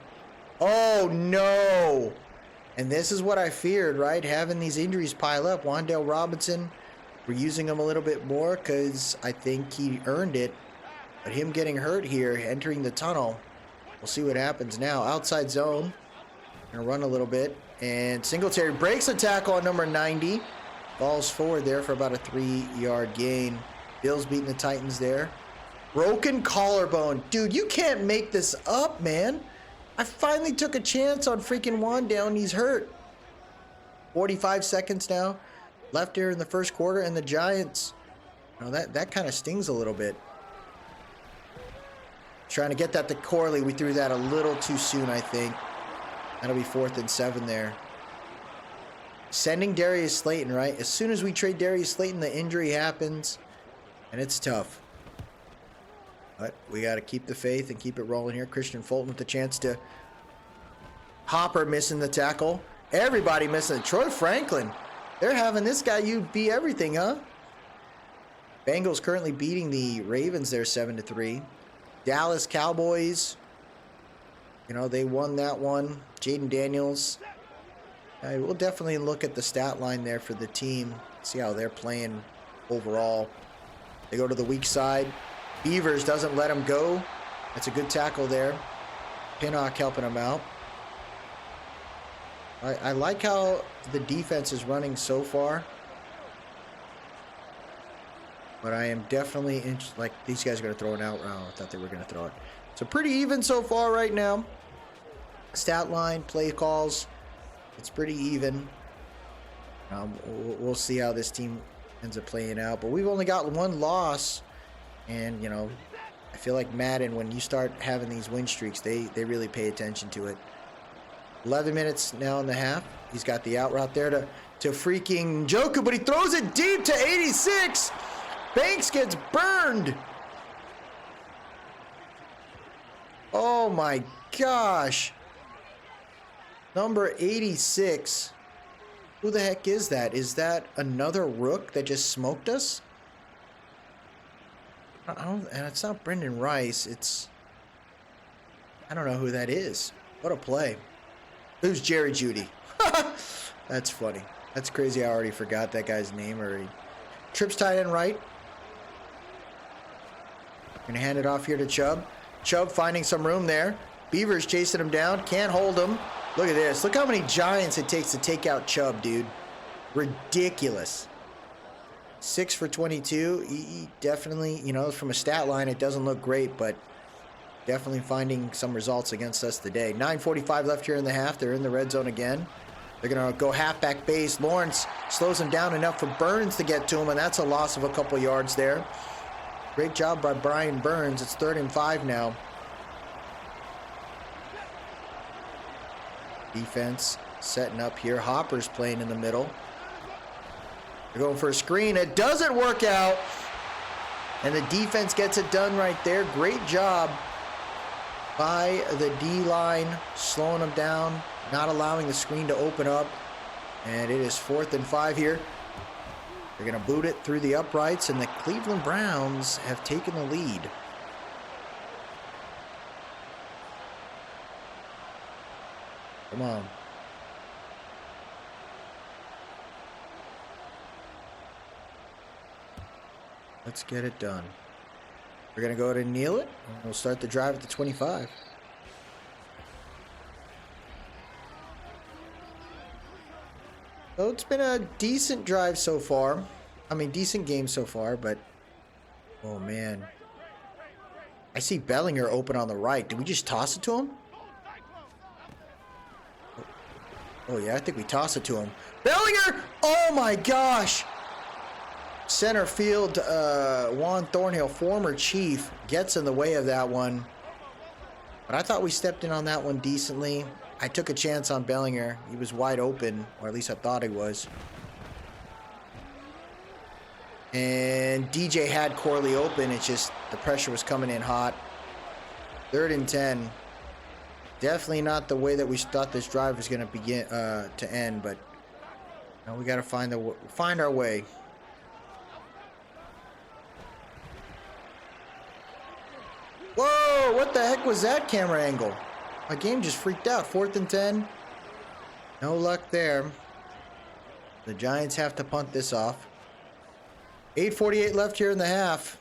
Oh no! And this is what I feared, right? Having these injuries pile up. Wan'Dale Robinson, we're using him a little bit more because I think he earned it. But him getting hurt here, entering the tunnel, we'll see what happens now. Outside zone. Gonna run a little bit. And Singletary breaks a tackle on number 90. Falls forward there for about a 3-yard gain. Bills beating the Titans there. Broken collarbone. Dude, you can't make this up, man. I finally took a chance on freaking Wan'Dale and he's hurt. 45 seconds now left here in the 1st quarter, and the Giants, that kind of stings a little bit. Trying to get that to Corley. We threw that a little too soon, I think. That'll be 4th and 7 there. Sending Darius Slayton, right? As soon as we trade Darius Slayton, the injury happens, and it's tough. But we got to keep the faith and keep it rolling here. Christian Fulton with the chance to... Hopper missing the tackle. Everybody missing it. Troy Franklin. They're having this guy be everything, huh? Bengals currently beating the Ravens there 7-3. Dallas Cowboys. They won that one. Jaden Daniels. We'll definitely look at the stat line there for the team. See how they're playing overall. They go to the weak side. Beavers doesn't let him go. That's a good tackle there. Pinnock helping him out. I like how the defense is running so far. But I am definitely like these guys are going to throw an out round. I thought they were going to throw it. So pretty even so far right now. Stat line, play calls. It's pretty even. We'll see how this team ends up playing out. But we've only got 1 loss. And, I feel like Madden, when you start having these win streaks, they really pay attention to it. 11 minutes now in the half. He's got the out route there to freaking Njoku, but he throws it deep to 86. Banks gets burned. Oh, my gosh. Number 86. Who the heck is that? Is that another rook that just smoked us? And it's not Brendan Rice. I don't know who that is. What a play. Who's Jerry Jeudy? That's funny. That's crazy. I already forgot that guy's name already. Trips tight end right. Gonna hand it off here to Chubb. Chubb finding some room there. Beavers chasing him down. Can't hold him. Look at this. Look how many giants it takes to take out Chubb, dude. Ridiculous. 6 for 22. He definitely, you know, from a stat line, it doesn't look great, but definitely finding some results against us today. 9:45 left here in the half. They're in the red zone again. They're going to go halfback base. Lawrence slows him down enough for Burns to get to him, and that's a loss of a couple yards there. Great job by Brian Burns. It's 3rd and 5 now. Defense setting up here. Hopper's playing in the middle. They're going for a screen. It doesn't work out. And the defense gets it done right there. Great job by the D-line, slowing them down, not allowing the screen to open up. And it is 4th and 5 here. They're going to boot it through the uprights, and the Cleveland Browns have taken the lead. Come on. Let's get it done. We're going to go ahead and kneel it, and we'll start the drive at the 25. So it's been a decent drive so far. I mean, decent game so far, but... Oh, man. I see Bellinger open on the right. Did we just toss it to him? Oh, yeah, I think we toss it to him. Bellinger! Oh, my gosh! Center field, Juan Thornhill, former Chief, gets in the way of that one. But I thought we stepped in on that one decently. I took a chance on Bellinger. He was wide open, or at least I thought he was. And DJ had Corley open. It's just the pressure was coming in hot. 3rd and 10. Definitely not the way that we thought this drive was going to begin to end, but now we got to find our way. Whoa! What the heck was that camera angle? My game just freaked out. 4th and 10. No luck there. The Giants have to punt this off. 8:48 left here in the half.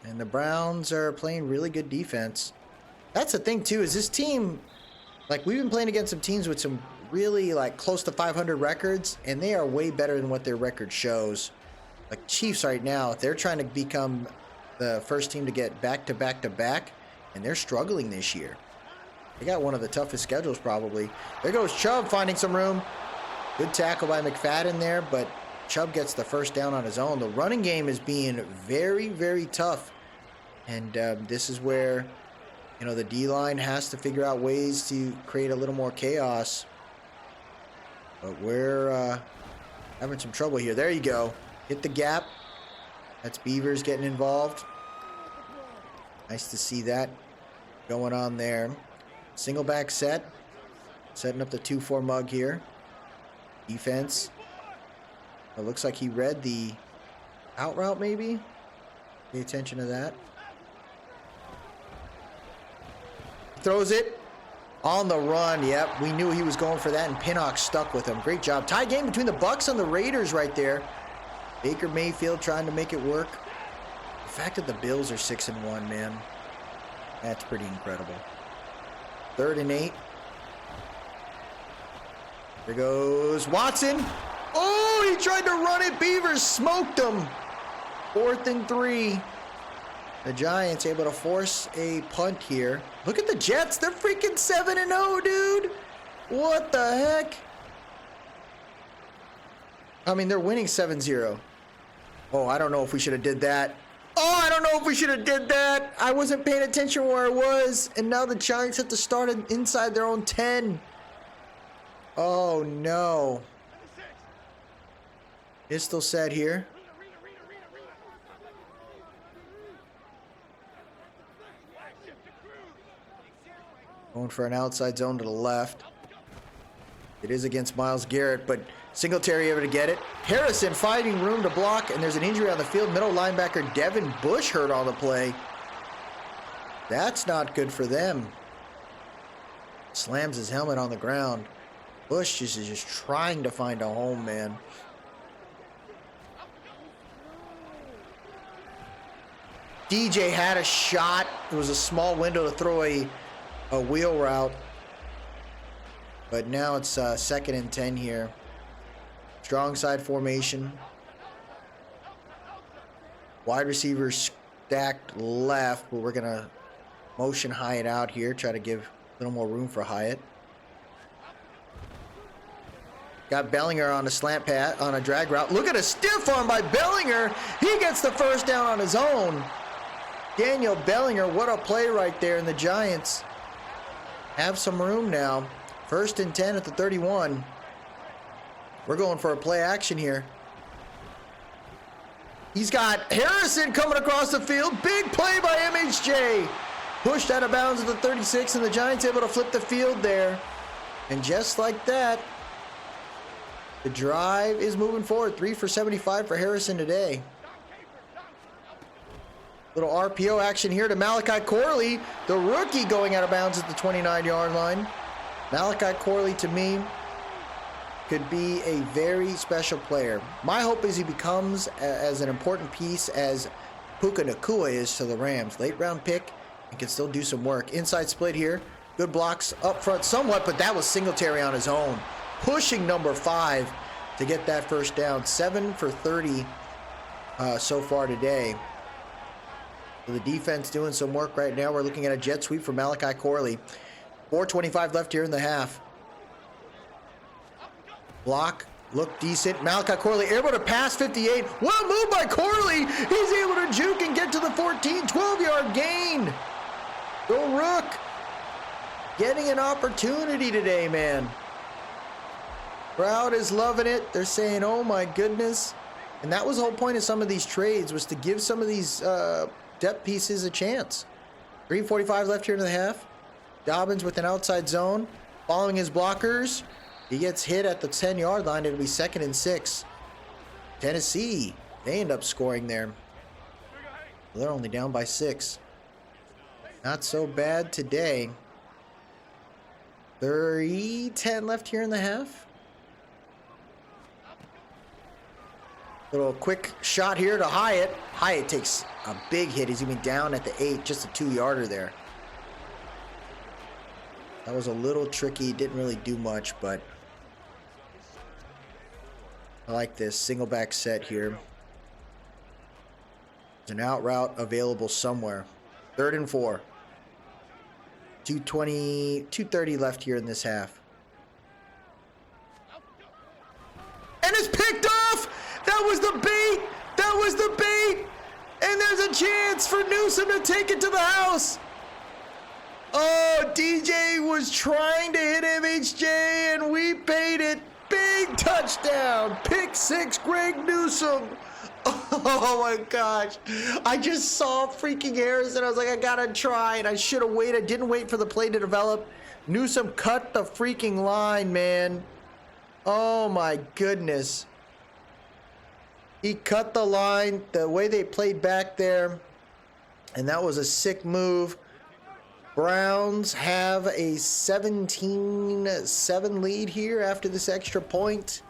And the Browns are playing really good defense. That's the thing, too, is this team, like, we've been playing against some teams with some really, like, close to 500 records, and they are way better than what their record shows. Like, Chiefs right now, they're trying to become the first team to get back-to-back-to-back, and they're struggling this year. They got one of the toughest schedules, probably. There goes Chubb finding some room. Good tackle by McFadden there, but Chubb gets the first down on his own. The running game is being very, very tough, and this is where... You know, the D-line has to figure out ways to create a little more chaos. But we're having some trouble here. There you go. Hit the gap. That's Beavers getting involved. Nice to see that going on there. Single back set. Setting up the 2-4 mug here. Defense. It looks like he read the out route maybe. Pay attention to that. Throws it on the run. Yep, we knew he was going for that, and Pinnock stuck with him. Great job. Tie game between the Bucs and the Raiders right there. Baker Mayfield trying to make it work. The fact that the Bills are 6-1, man, that's pretty incredible. 3rd and 8. There goes Watson. Oh, he tried to run it. Beavers smoked him. 4th and 3. The Giants able to force a punt here. Look at the Jets. They're freaking 7-0, dude. What the heck? I mean, they're winning 7-0. Oh, I don't know if we should have did that. Oh, I don't know if we should have did that. I wasn't paying attention where I was. And now the Giants have to start inside their own 10. Oh, no. It's still set here. Going for an outside zone to the left. It is against Myles Garrett, but Singletary able to get it. Harrison finding room to block, and there's an injury on the field. Middle linebacker Devin Bush hurt on the play. That's not good for them. Slams his helmet on the ground. Bush is just trying to find a home, man. DJ had a shot. It was a small window to throw a wheel route. But now it's 2nd and 10 here. Strong side formation. Wide receivers stacked left, but we're going to motion Hyatt out here. Try to give a little more room for Hyatt. Got Bellinger on a slant pat, on a drag route. Look at a stiff arm by Bellinger. He gets the first down on his own. Daniel Bellinger, what a play right there. And the Giants have some room now. 1st and 10 at the 31. We're going for a play action here. He's got Harrison coming across the field. Big play by MHJ. Pushed out of bounds at the 36, and the Giants able to flip the field there. And just like that, the drive is moving forward. 3 for 75 for Harrison today. Little RPO action here to Malachi Corley, the rookie, going out of bounds at the 29-yard line. Malachi Corley, to me, could be a very special player. My hope is he becomes as an important piece as Puka Nacua is to the Rams. Late round pick and can still do some work. Inside split here. Good blocks up front somewhat, but that was Singletary on his own. Pushing number 5 to get that first down. 7 for 30 so far today. So the defense doing some work right now. We're looking at a jet sweep for Malachi Corley. 4:25 left here in the half. Block looked decent. Malachi Corley able to pass 58. Well moved by Corley. He's able to juke and get to the 14. 12-yard gain. Go Rook. Getting an opportunity today, man. Crowd is loving it. They're saying, oh my goodness. And that was the whole point of some of these trades, was to give some of these depth pieces a chance. 3:45 left here in the half. Dobbins with an outside zone. Following his blockers. He gets hit at the 10-yard line. It'll be 2nd and 6. Tennessee, they end up scoring there. They're only down by 6. Not so bad today. 3:10 left here in the half. Little quick shot here to Hyatt. Hyatt takes a big hit. He's even down at the 8, just a 2-yarder there. That was a little tricky. Didn't really do much, but I like this single back set here. There's an out route available somewhere. 3rd and 4. 2:30 left here in this half. And it's picked off! That was the bait! That was the bait! And there's a chance for Newsome to take it to the house! Oh, DJ was trying to hit MHJ and we paid it. Big touchdown. Pick 6, Greg Newsome. Oh my gosh. I just saw freaking Harrison. I was like, I gotta try, and I should have waited. Didn't wait for the play to develop. Newsome cut the freaking line, man. Oh my goodness. He cut the line, the way they played back there, and that was a sick move. Browns have a 17-7 lead here after this extra point.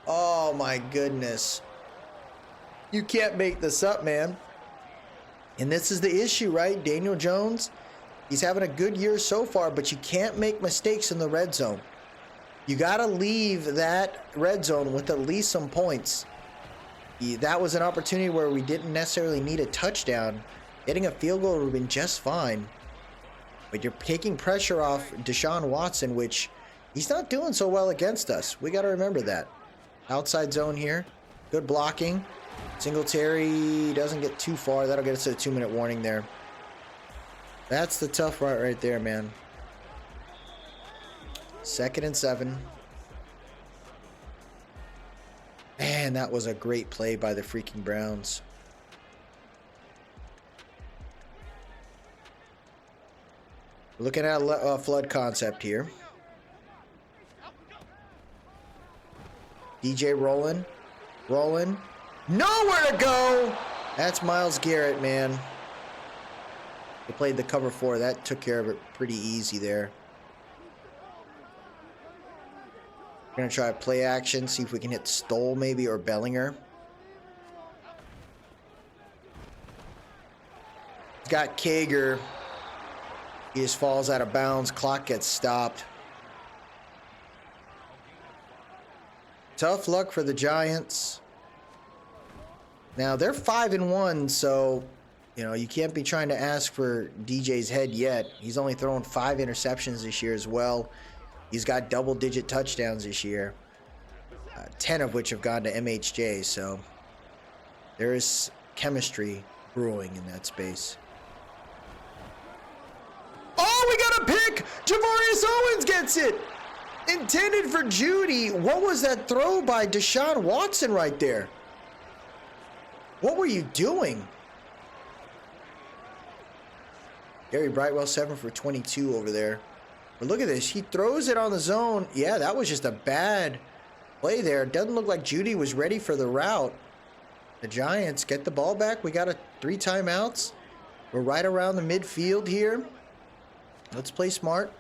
Oh my goodness. You can't make this up, man. And this is the issue, right? Daniel Jones, he's having a good year so far, but you can't make mistakes in the red zone. You got to leave that red zone with at least some points. That was an opportunity where we didn't necessarily need a touchdown. Getting a field goal would have been just fine. But you're taking pressure off Deshaun Watson, which he's not doing so well against us. We got to remember that. Outside zone here. Good blocking. Singletary doesn't get too far. That'll get us to a 2-minute warning there. That's the tough part right there, man. 2nd and 7. Man, that was a great play by the freaking Browns. Looking at a flood concept here. DJ rolling. Nowhere to go! That's Myles Garrett, man. They played the cover 4. That took care of it pretty easy there. We're going to try a play action, see if we can hit Stoll maybe or Bellinger. He's got Kager. He just falls out of bounds. Clock gets stopped. Tough luck for the Giants. Now, they're 5-1, so, you know, you can't be trying to ask for DJ's head yet. He's only thrown 5 interceptions this year as well. He's got double-digit touchdowns this year, 10 of which have gone to MHJ, so there is chemistry brewing in that space. Oh, we got a pick! Javarius Owens gets it! Intended for Judy. What was that throw by Deshaun Watson right there? What were you doing? Gary Brightwell 7 for 22 over there. But look at this. He throws it on the zone. Yeah, that was just a bad play there. Doesn't look like Judy was ready for the route. The Giants get the ball back. We got 3 timeouts. We're right around the midfield here. Let's play smart.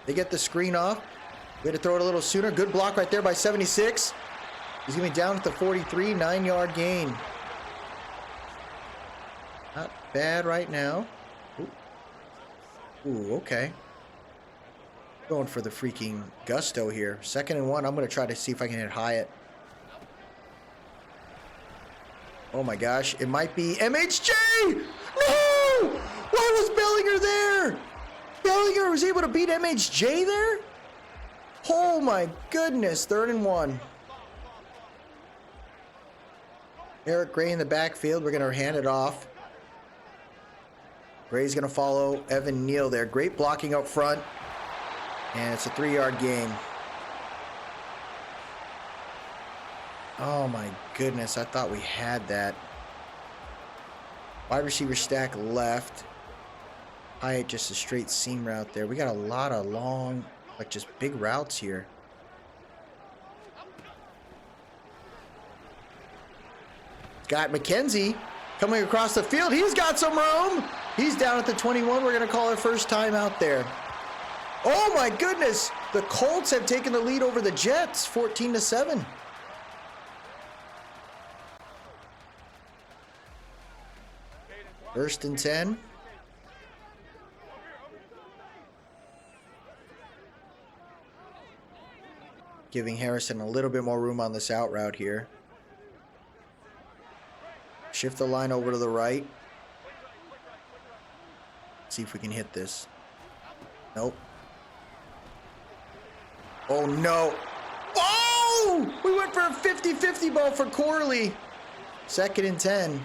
They get the screen off. We had to throw it a little sooner. Good block right there by 76. He's going to be down at the 43, 9-yard gain. Not bad right now. Ooh, okay. Going for the freaking gusto here. 2nd and 1. I'm going to try to see if I can hit Hyatt. Oh my gosh. It might be MHJ! No! Why was Bellinger there? Bellinger was able to beat MHJ there? Oh my goodness. 3rd and 1. Eric Gray in the backfield. We're going to hand it off. Gray's going to follow Evan Neal there. Great blocking up front. And it's a 3-yard gain. Oh my goodness. I thought we had that. Wide receiver stack left. Hyatt just a straight seam route there. We got a lot of long, like just big routes here. Got McKenzie coming across the field. He's got some room. He's down at the 21. We're going to call it first time out there. Oh my goodness. The Colts have taken the lead over the Jets, 14-7. First and 10. Giving Harrison a little bit more room on this out route here. Shift the line over to the right. See if we can hit this. Nope. Oh no. Oh! We went for a 50-50 ball for Corley. 2nd and 10.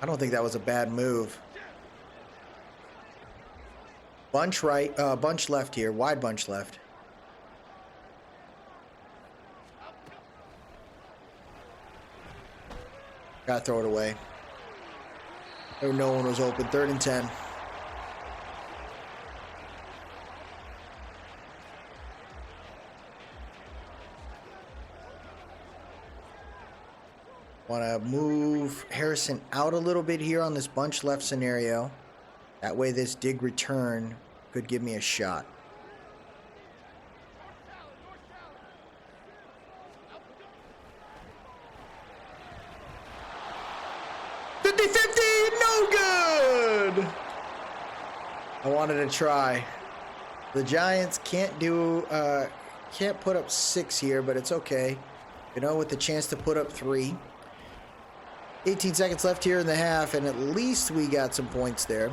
I don't think that was a bad move. Bunch right, bunch left here. Wide bunch left. Gotta throw it away. No one was open. 3rd and 10. Want to move Harrison out a little bit here on this bunch left scenario. That way this dig return could give me a shot. No good! I wanted to try. The Giants can't put up 6 here, but it's okay. You know, with the chance to put up 3. 18 seconds left here in the half, and at least we got some points there.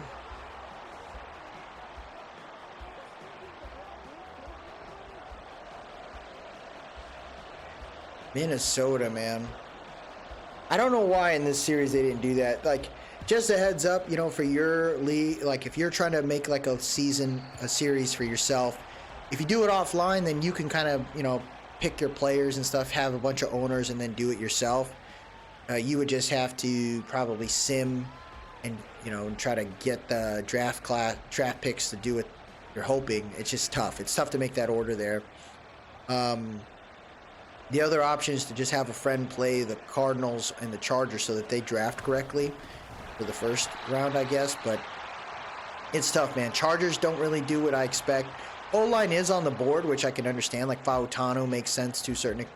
Minnesota, man. I don't know why in this series they didn't do that. Like, just a heads up, you know, for your league, like if you're trying to make like a series for yourself, if you do it offline, then you can kind of, you know, pick your players and stuff, have a bunch of owners, and then do it yourself. You would just have to probably sim and, you know, try to get the draft picks to do what you're hoping. It's just tough. It's tough to make that order there. The other option is to just have a friend play the Cardinals and the Chargers so that they draft correctly for the first round, I guess. But it's tough, man. Chargers don't really do what I expect. O-line is on the board, which I can understand. Like Fautano makes sense to a certain,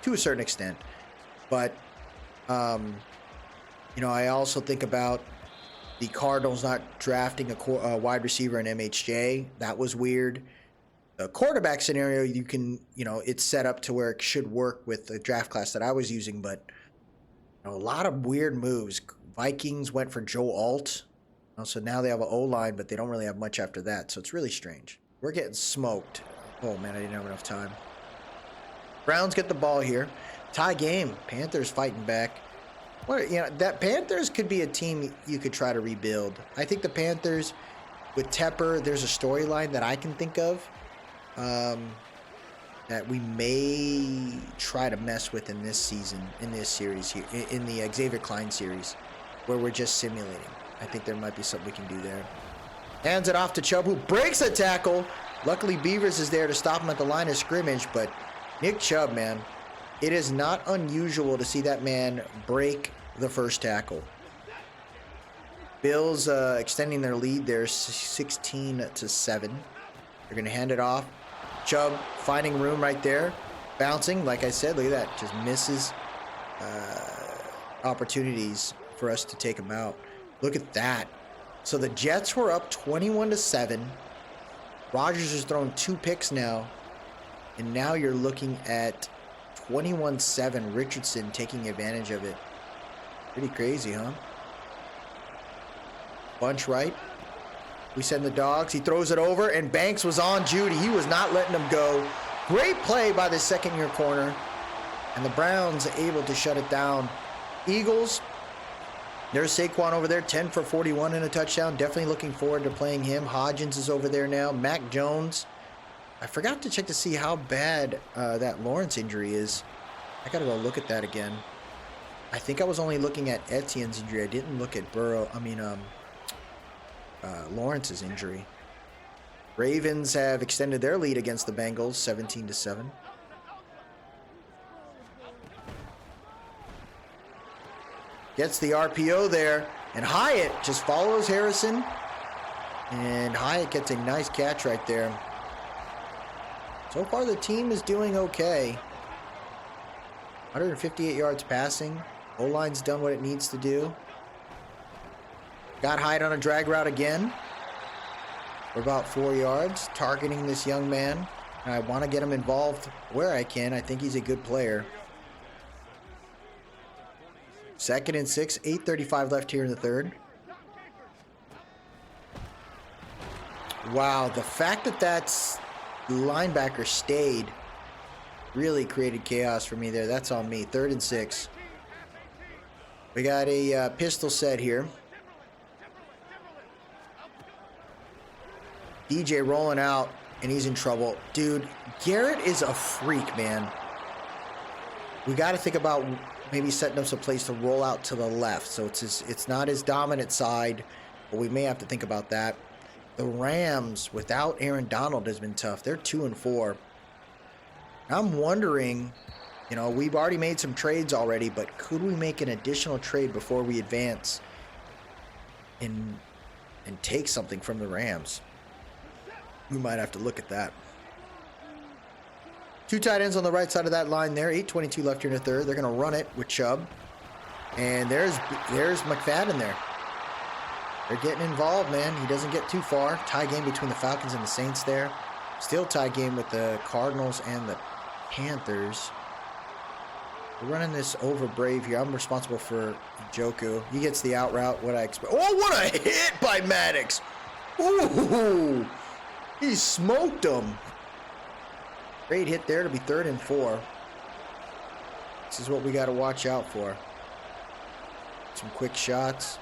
to a certain extent. But, I also think about the Cardinals not drafting a wide receiver in MHJ. That was weird. The quarterback scenario, you can, it's set up to where it should work with the draft class that I was using, but a lot of weird moves. Vikings went for Joe Alt. So now they have an O-line, but they don't really have much after that. So it's really strange. We're getting smoked. Oh, man, I didn't have enough time. Browns get the ball here. Tie game. Panthers fighting back. That Panthers could be a team you could try to rebuild. I think the Panthers, with Tepper, there's a storyline that I can think of that we may try to mess with in this season, in this series here, in the Xavier Klein series, where we're just simulating. I think there might be something we can do there. Hands it off to Chubb, who breaks a tackle. Luckily, Beavers is there to stop him at the line of scrimmage, but Nick Chubb, man, it is not unusual to see that man break the first tackle. Bills extending their lead there, 16-7. They're going to hand it off. Chubb finding room right there. Bouncing, like I said, look at that. Just misses opportunities for us to take him out. Look at that. So the Jets were up 21-7. Rodgers has thrown 2 picks now. And now you're looking at 21-7. Richardson taking advantage of it. Pretty crazy, huh? Bunch right. We send the dogs. He throws it over, and Banks was on Judy. He was not letting him go. Great play by the second-year corner. And the Browns able to shut it down. Eagles, there's Saquon over there, 10 for 41 and a touchdown. Definitely looking forward to playing him. Hodgins is over there now. Mac Jones. I forgot to check to see how bad that Lawrence injury is. I got to go look at that again. I think I was only looking at Etienne's injury. I didn't look at Lawrence's injury. Ravens have extended their lead against the Bengals, 17-7. Gets the RPO there, and Hyatt just follows Harrison, and Hyatt gets a nice catch right there. So far, the team is doing okay. 158 yards passing. O-line's done what it needs to do. Got Hyatt on a drag route again for about 4 yards, targeting this young man. And I want to get him involved where I can. I think he's a good player. 2nd and 6, 8:35 left here in the third. Wow, the fact that that's linebacker stayed really created chaos for me there. That's on me. 3rd and 6. We got a pistol set here. DJ rolling out, and he's in trouble. Dude, Garrett is a freak, man. We got to think about maybe setting up some place to roll out to the left. So it's not his dominant side, but we may have to think about that. The Rams, without Aaron Donald, has been tough. They're 2-4. I'm wondering, we've already made some trades already, but could we make an additional trade before we advance and take something from the Rams? We might have to look at that. 2 tight ends on the right side of that line there. 8:22 left here in the third. They're going to run it with Chubb. And there's McFadden there. They're getting involved, man. He doesn't get too far. Tie game between the Falcons and the Saints there. Still tie game with the Cardinals and the Panthers. We're running this over Brave here. I'm responsible for Njoku. He gets the out route. What I expect. Oh, what a hit by Maddox. Ooh. He smoked him. Great hit there to be 3rd and 4. This is what we got to watch out for. Some quick shots.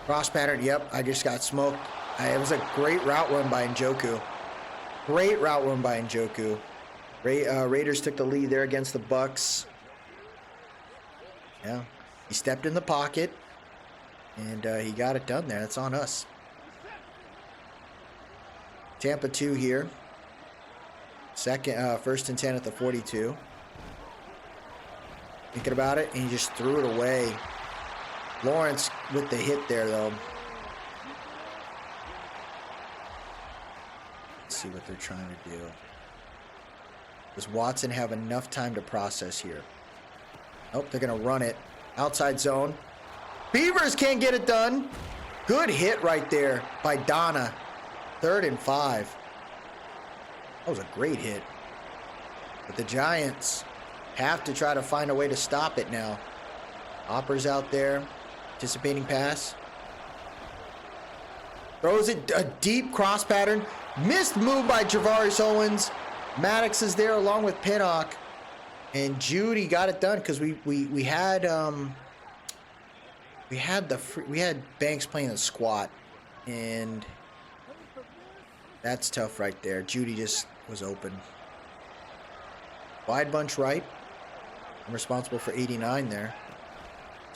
Cross pattern. Yep, I just got smoked. It was a great route run by Njoku. Great route run by Njoku. Raiders took the lead there against the Bucks. Yeah, he stepped in the pocket, and he got it done there. That's on us. Tampa 2 here. 1st and 10 at the 42. Thinking about it, and he just threw it away. Lawrence with the hit there, though. see what they're trying to do. Does Watson have enough time to process here? Nope, they're going to run it. Outside zone. Beavers can't get it done. Good hit right there by Donna. 3rd and 5. That was a great hit. But the Giants have to try to find a way to stop it now. Hopper's out there. Anticipating pass. Throws it a deep cross pattern. Missed move by Javaris Owens. Maddox is there along with Pinnock. And Judy got it done because we had Banks playing the squat, and that's tough right there. Judy just was open. Wide bunch right. I'm responsible for 89 there.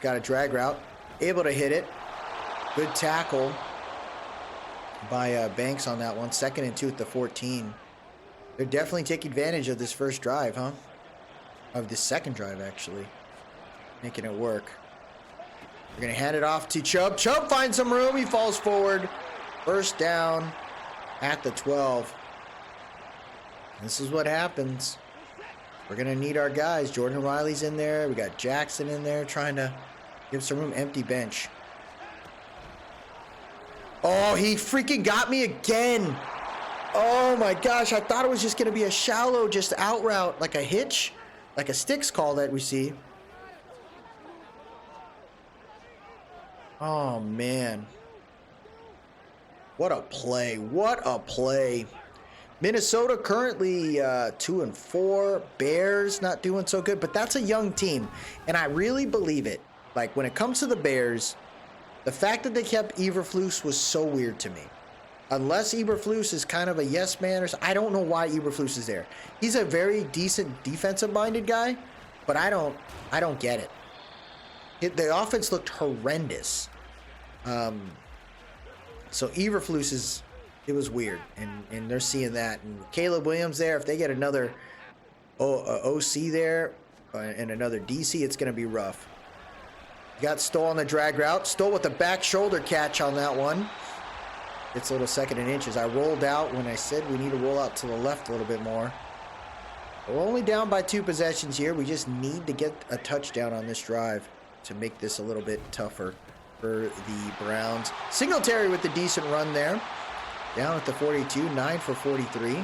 Got a drag route. Able to hit it. Good tackle by Banks on that one. 2nd and 2 at the 14. They're definitely taking advantage of this first drive, huh? Of the second drive, actually. Making it work. We're going to hand it off to Chubb. Chubb finds some room. He falls forward. First down at the 12. This is what happens. We're going to need our guys. Jordan Riley's in there. We got Jackson in there trying to give some room. Empty bench. Oh, he freaking got me again. Oh my gosh. I thought it was just going to be a shallow, just out route, like a hitch, like a sticks call that we see. Oh man. What a play. What a play. Minnesota currently 2-4. Bears not doing so good, but that's a young team. And I really believe it. Like when it comes to the Bears, the fact that they kept Eberflus was so weird to me. Unless Eberflus is kind of a yes man, or I don't know why Eberflus is there. He's a very decent defensive-minded guy, but I don't get it. The offense looked horrendous. So Eberflus it was weird, and they're seeing that. And Caleb Williams there, if they get another OC there and another DC, it's going to be rough. Got Stoll on the drag route. Stoll with the back shoulder catch on that one. It's a little 2nd and inches. I rolled out when I said we need to roll out to the left a little bit more. We're only down by 2 possessions here. We just need to get a touchdown on this drive to make this a little bit tougher for the Browns. Singletary with the decent run there. Down at the 42, 9 for 43.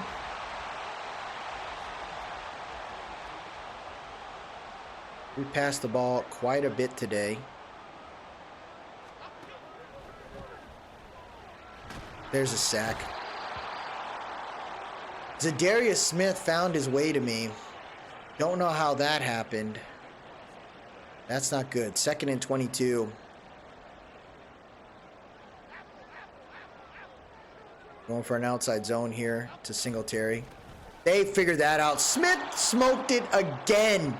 We passed the ball quite a bit today. There's a sack. Zadarius Smith found his way to me. Don't know how that happened. That's not good. 2nd and 22. Going for an outside zone here to Singletary. They figured that out. Smith smoked it again.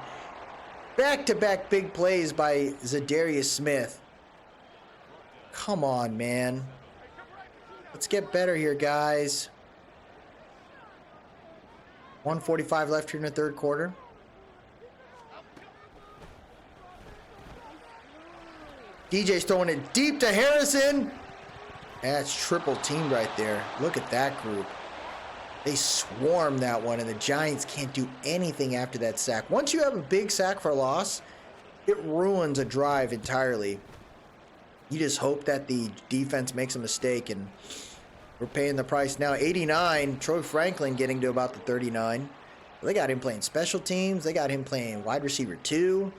Back-to-back big plays by Zadarius Smith. Come on, man. Let's get better here, guys. 1:45 left here in the 3rd quarter. DJ's throwing it deep to Harrison. That's triple team right there. Look at that group. They swarm that one, and the Giants can't do anything after that sack. Once you have a big sack for a loss, it ruins a drive entirely. You just hope that the defense makes a mistake, and we're paying the price now. 89, Troy Franklin getting to about the 39. They got him playing special teams. They got him playing wide receiver 2.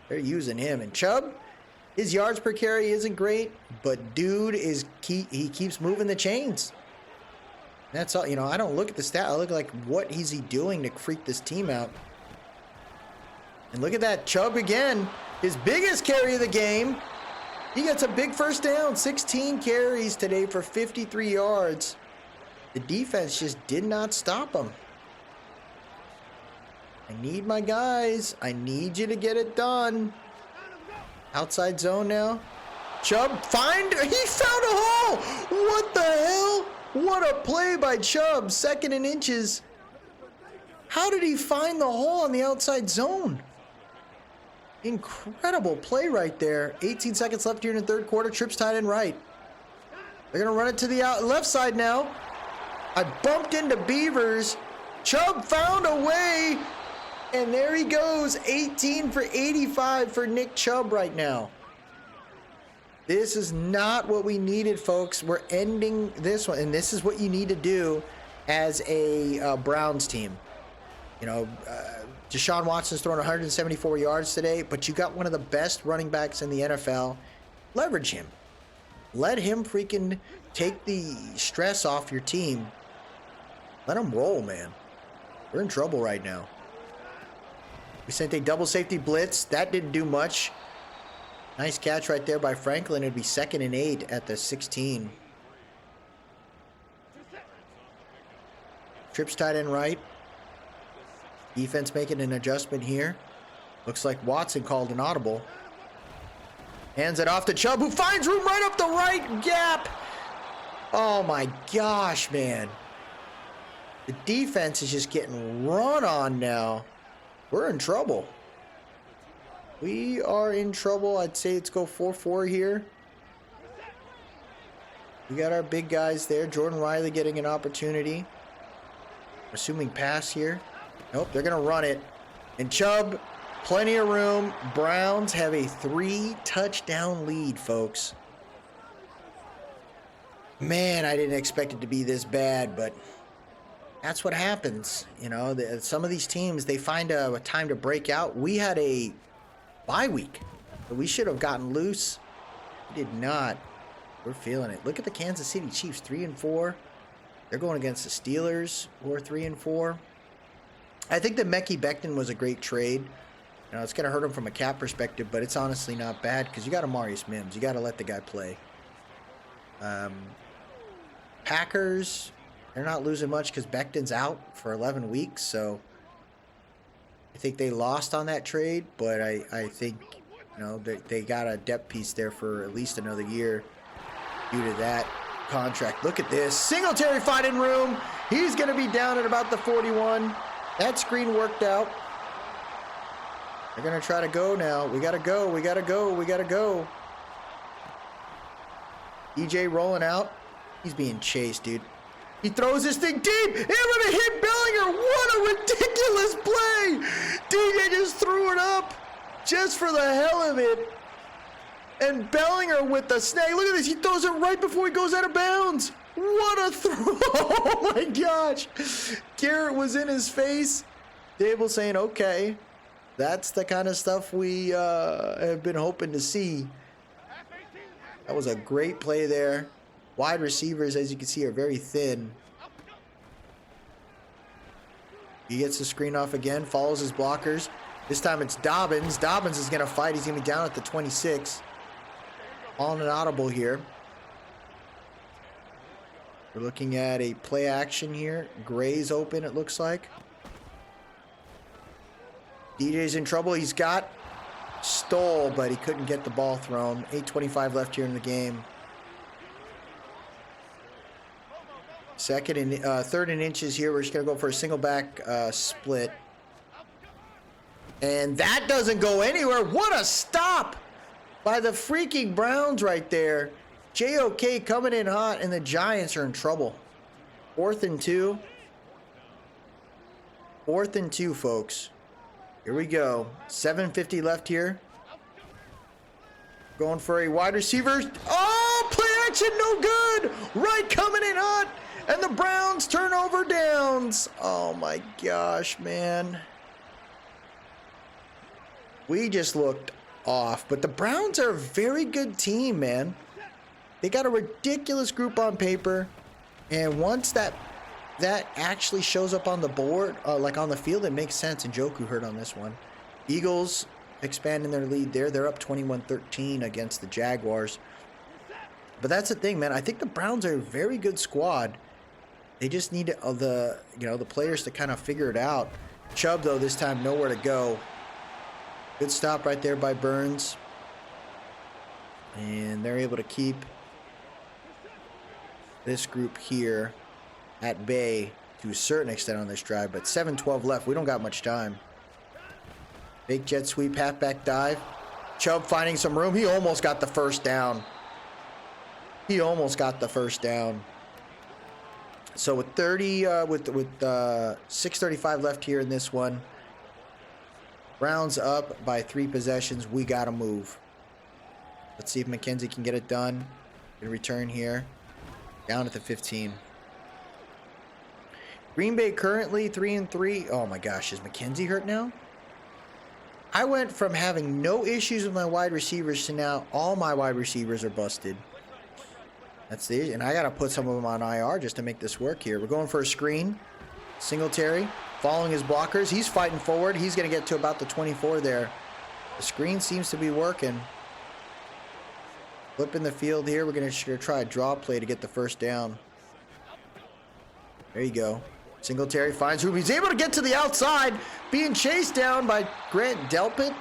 They're using him. And Chubb, his yards per carry isn't great, but dude he keeps moving the chains. That's all. You know, I don't look at the stat. I look like, what is he doing to freak this team out? And look at that, Chubb again. His biggest carry of the game. He gets a big first down. 16 carries today for 53 yards. The defense just did not stop him. I need my guys. I need you to get it done. Outside zone now. Chubb, he found a hole. What the hell? What a play by Chubb. 2nd and inches. How did he find the hole on the outside zone? Incredible play right there. 18 seconds left here in the 3rd quarter. Trips tight end right. They're going to run it to the left side now. I bumped into Beavers. Chubb found a way. And there he goes. 18 for 85 for Nick Chubb right now. This is not what we needed, folks. We're ending this one. And this is what you need to do as a Browns team. You know, Deshaun Watson's thrown 174 yards today, but you got one of the best running backs in the NFL. Leverage him. Let him freaking take the stress off your team. Let him roll, man. We're in trouble right now. We sent a double safety blitz. That didn't do much. Nice catch right there by Franklin. It'd be 2nd and 8 at the 16. Trips tight end right. Defense making an adjustment here. Looks like Watson called an audible. Hands it off to Chubb, who finds room right up the right gap. Oh my gosh, man. The defense is just getting run on now. We're in trouble. We are in trouble. I'd say let's go 4-4 here. We got our big guys there. Jordan Riley getting an opportunity. Assuming pass here. Nope, they're going to run it. And Chubb, plenty of room. Browns have a 3-touchdown lead, folks. Man, I didn't expect it to be this bad, but that's what happens. You know, some of these teams, they find a time to break out. We had a bye week. So we should have gotten loose. We did not. We're feeling it. Look at the Kansas City Chiefs, 3-4. They're going against the Steelers, who are 3-4. I think that Mekhi Becton was a great trade. You know, it's going to hurt him from a cap perspective, but it's honestly not bad because you got Amarius Mims. You got to let the guy play. Packers, they're not losing much because Becton's out for 11 weeks, so I think they lost on that trade, but I think, you know, they got a depth piece there for at least another year due to that contract. Look at this. Singletary finding room. He's going to be down at about the 41. That screen worked out. They're going to try to go now. We got to go. We got to go. We got to go. DJ rolling out. He's being chased, dude. He throws this thing deep. He's going to hit Bellinger. What a ridiculous play. DJ just threw it up just for the hell of it. And Bellinger with the snag. Look at this. He throws it right before he goes out of bounds. What a throw. Oh, my gosh. Garrett was in his face. Dable saying, okay, that's the kind of stuff we have been hoping to see. That was a great play there. Wide receivers, as you can see, are very thin. He gets the screen off again, follows his blockers. This time it's Dobbins. Dobbins is going to fight. He's going to be down at the 26. On an audible here. We're looking at a play action here. Gray's open, it looks like. DJ's in trouble. He's got Stoll, but he couldn't get the ball thrown. 8:25 left here in the game. Third and inches here. We're just going to go for a single back split. And that doesn't go anywhere. What a stop by the freaking Browns right there. JOK coming in hot, and the Giants are in trouble. 4th and 2. 4th and 2, folks. Here we go. 7:50 left here. Going for a wide receiver. Oh, play action, no good. Right coming in hot. And the Browns turnover downs. Oh, my gosh, man. We just looked off. But the Browns are a very good team, man. They got a ridiculous group on paper. And once that actually shows up on the board, like on the field, it makes sense. And Njoku hurt on this one. Eagles expanding their lead there. They're up 21-13 against the Jaguars. But that's the thing, man. I think the Browns are a very good squad. They just need the players to kind of figure it out. Chubb, though, this time nowhere to go. Good stop right there by Burns. And they're able to keep this group here at bay to a certain extent on this drive. But 7:12 left. We don't got much time. Fake jet sweep, halfback dive. Chubb finding some room. He almost got the first down. He almost got the first down. So with 6:35 left here in this one, Browns up by 3 possessions. We gotta move. Let's see if McKenzie can get it done. In return here, down at the 15. Green Bay currently 3-3. Oh my gosh, is McKenzie hurt now? I went from having no issues with my wide receivers to now all my wide receivers are busted. That's the, and I gotta put some of them on IR just to make this work here. We're going for a screen. Singletary following his blockers. He's fighting forward. He's gonna get to about the 24 there. The screen seems to be working. Flipping the field here. We're gonna try a draw play to get the first down. There you go. Singletary finds room. He's able to get to the outside, being chased down by Grant Delpit.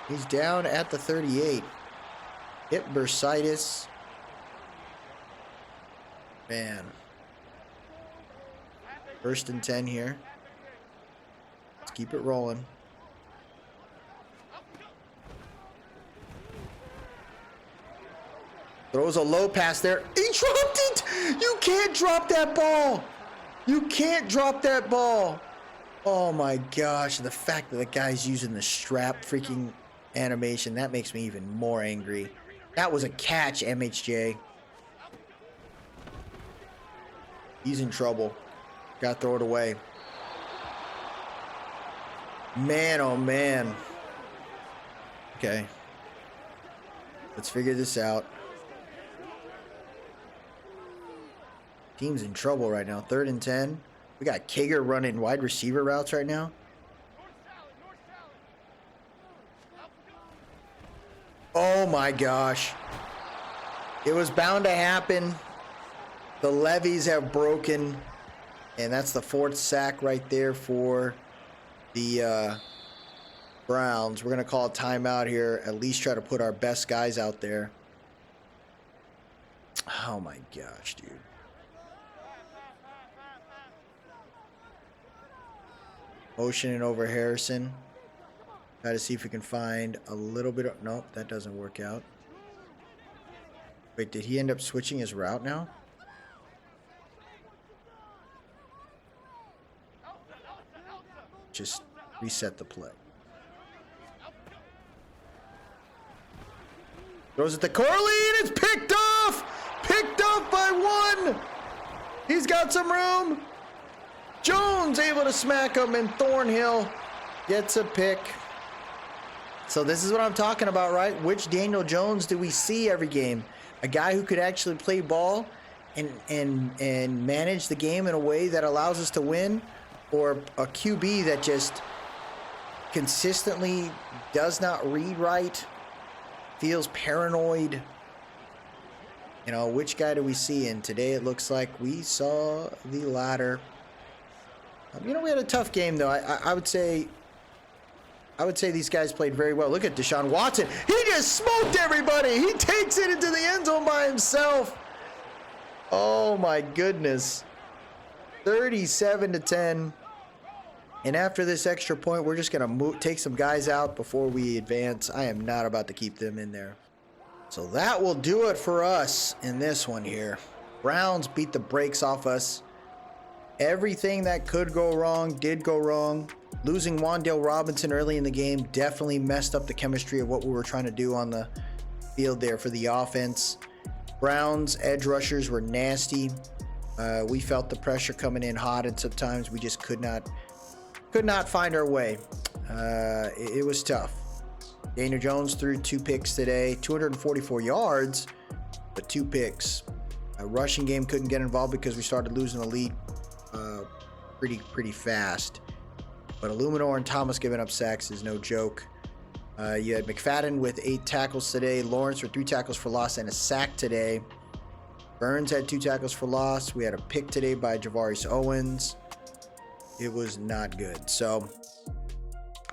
He's down at the 38. Hip bursitis. Man. 1st and 10 here. Let's keep it rolling. Throws a low pass there. He dropped it! You can't drop that ball! You can't drop that ball! Oh my gosh, the fact that the guy's using the strap freaking animation, that makes me even more angry. That was a catch, MHJ. He's in trouble. Gotta throw it away. Man, oh man. Okay. Let's figure this out. Team's in trouble right now. 3rd and 10. We got Kager running wide receiver routes right now. Oh my gosh. It was bound to happen. The levees have broken. And that's the 4th sack right there for the Browns. We're going to call a timeout here. At least try to put our best guys out there. Oh my gosh, dude. Motioning over Harrison. Try to see if we can find a little bit of... Nope, that doesn't work out. Wait, did he end up switching his route now? Just reset the play. Throws it to Corley and it's picked off! Picked off by 1! He's got some room. Jones able to smack him, and Thornhill gets a pick. So this is what I'm talking about, right? Which Daniel Jones do we see every game? A guy who could actually play ball and manage the game in a way that allows us to win, or a QB that just consistently does not read right, feels paranoid. You know, which guy do we see? And today it looks like we saw the latter. You know, we had a tough game, though. I would say these guys played very well. Look at Deshaun Watson. He just smoked everybody. He takes it into the end zone by himself. Oh, my goodness. 37-10. And after this extra point, we're just going to take some guys out before we advance. I am not about to keep them in there. So that will do it for us in this one here. Browns beat the brakes off us. Everything that could go wrong did go wrong. Losing Wan'Dale Robinson early in the game definitely messed up the chemistry of what we were trying to do on the field there for the offense. Browns edge rushers were nasty. We felt the pressure coming in hot, and sometimes we just could not find our way. It was tough. Daniel Jones threw 2 picks today, 244 yards, but 2 picks. Rushing game couldn't get involved because we started losing the lead pretty fast. But Illuminor and Thomas giving up sacks is no joke. You had McFadden with 8 tackles today. Lawrence with 3 tackles for loss and a sack today. Burns had 2 tackles for loss. We had a pick today by Javaris Owens. It was not good. So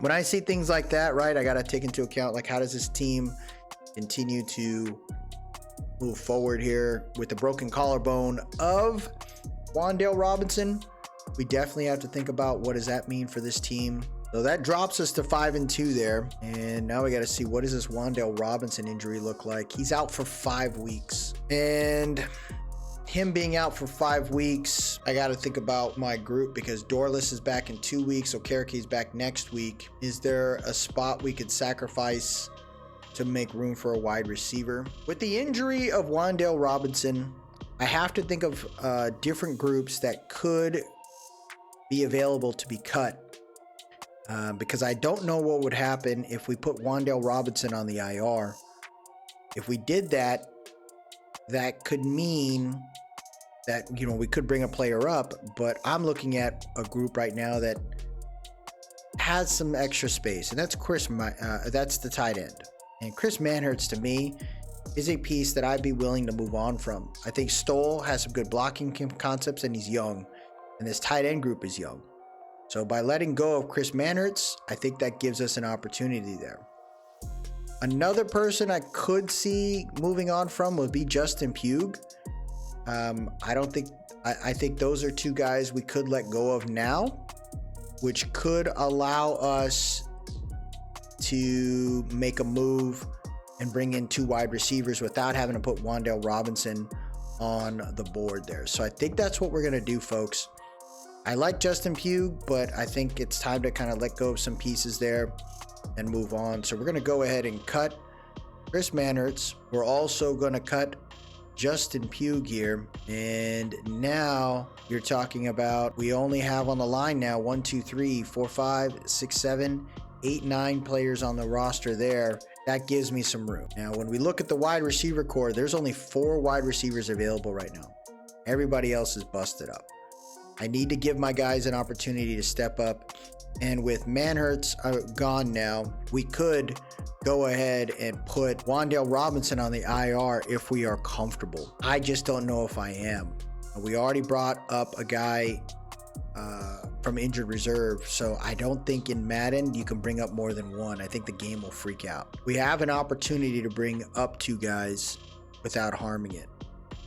when I see things like that, right, I got to take into account, like, how does this team continue to move forward here with the broken collarbone of Wan'Dale Robinson? We definitely have to think about what does that mean for this team. So that drops us to 5-2 there. And now we got to see, what does this Wan'Dale Robinson injury look like? He's out for 5 weeks. And him being out for 5 weeks, I got to think about my group because Dorless is back in 2 weeks. Okerke's back next week. Is there a spot we could sacrifice to make room for a wide receiver? With the injury of Wan'Dale Robinson, I have to think of different groups that could be available to be cut because I don't know what would happen if we put Wan'Dale Robinson on the IR. If we did that, that could mean that, you know, we could bring a player up, but I'm looking at a group right now that has some extra space, and that's that's the tight end. And Chris Manhertz, to me, is a piece that I'd be willing to move on from. I think Stoll has some good blocking concepts, and he's young, and this tight end group is young. So by letting go of Chris Manhertz, I think that gives us an opportunity there. Another person I could see moving on from would be Justin Pugh. I think those are two guys we could let go of now, which could allow us to make a move and bring in 2 wide receivers without having to put Wan'Dale Robinson on the board there. So I think that's what we're going to do, folks. I like Justin Pugh, but I think it's time to kind of let go of some pieces there and move on. So we're going to go ahead and cut Chris Manhertz. We're also going to cut Justin Pugh here. And now you're talking about, we only have on the line now 1, 2, 3, 4, 5, 6, 7, 8, 9 players on the roster there. That gives me some room. Now, when we look at the wide receiver core, there's only 4 wide receivers available right now. Everybody else is busted up. I need to give my guys an opportunity to step up. And with Manhertz gone now, we could go ahead and put Wan'Dale Robinson on the IR if we are comfortable. I just don't know if I am. We already brought up a guy from injured reserve, so I don't think in Madden you can bring up more than 1. I think the game will freak out. We have an opportunity to bring up 2 guys without harming it.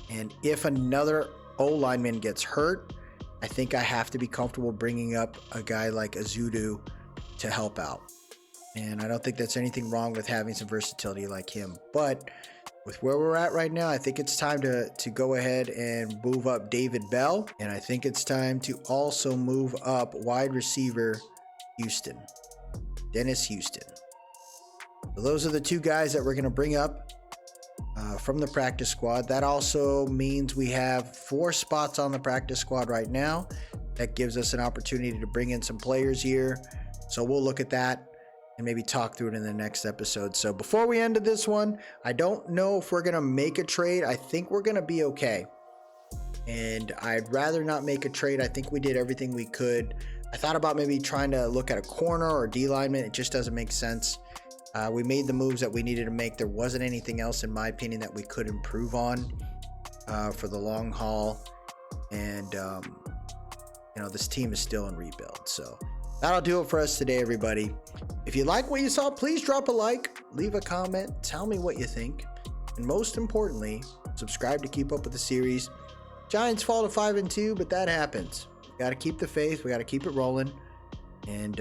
And if another O-lineman gets hurt, I think I have to be comfortable bringing up a guy like Azudu to help out. And I don't think that's anything wrong with having some versatility like him. But with where we're at right now, I think it's time to go ahead and move up David Bell. And I think it's time to also move up wide receiver Houston, Dennis Houston. So those are the 2 guys that we're going to bring up from the practice squad. That also means we have 4 spots on the practice squad right now. That gives us an opportunity to bring in some players here. So we'll look at that and maybe talk through it in the next episode. So before we end this one, I don't know if we're going to make a trade. I think we're going to be okay. And I'd rather not make a trade. I think we did everything we could. I thought about maybe trying to look at a corner or D lineman. It just doesn't make sense. We made the moves that we needed to make. There wasn't anything else, in my opinion, that we could improve on for the long haul. And, you know, this team is still in rebuild. So that'll do it for us today, everybody. If you like what you saw, please drop a like, leave a comment, tell me what you think. And most importantly, subscribe to keep up with the series. Giants fall to 5-2, but that happens. We got to keep the faith. We got to keep it rolling. And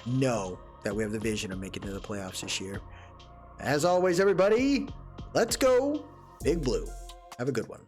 know that we have the vision of making it to the playoffs this year. As always, everybody, let's go Big Blue. Have a good one.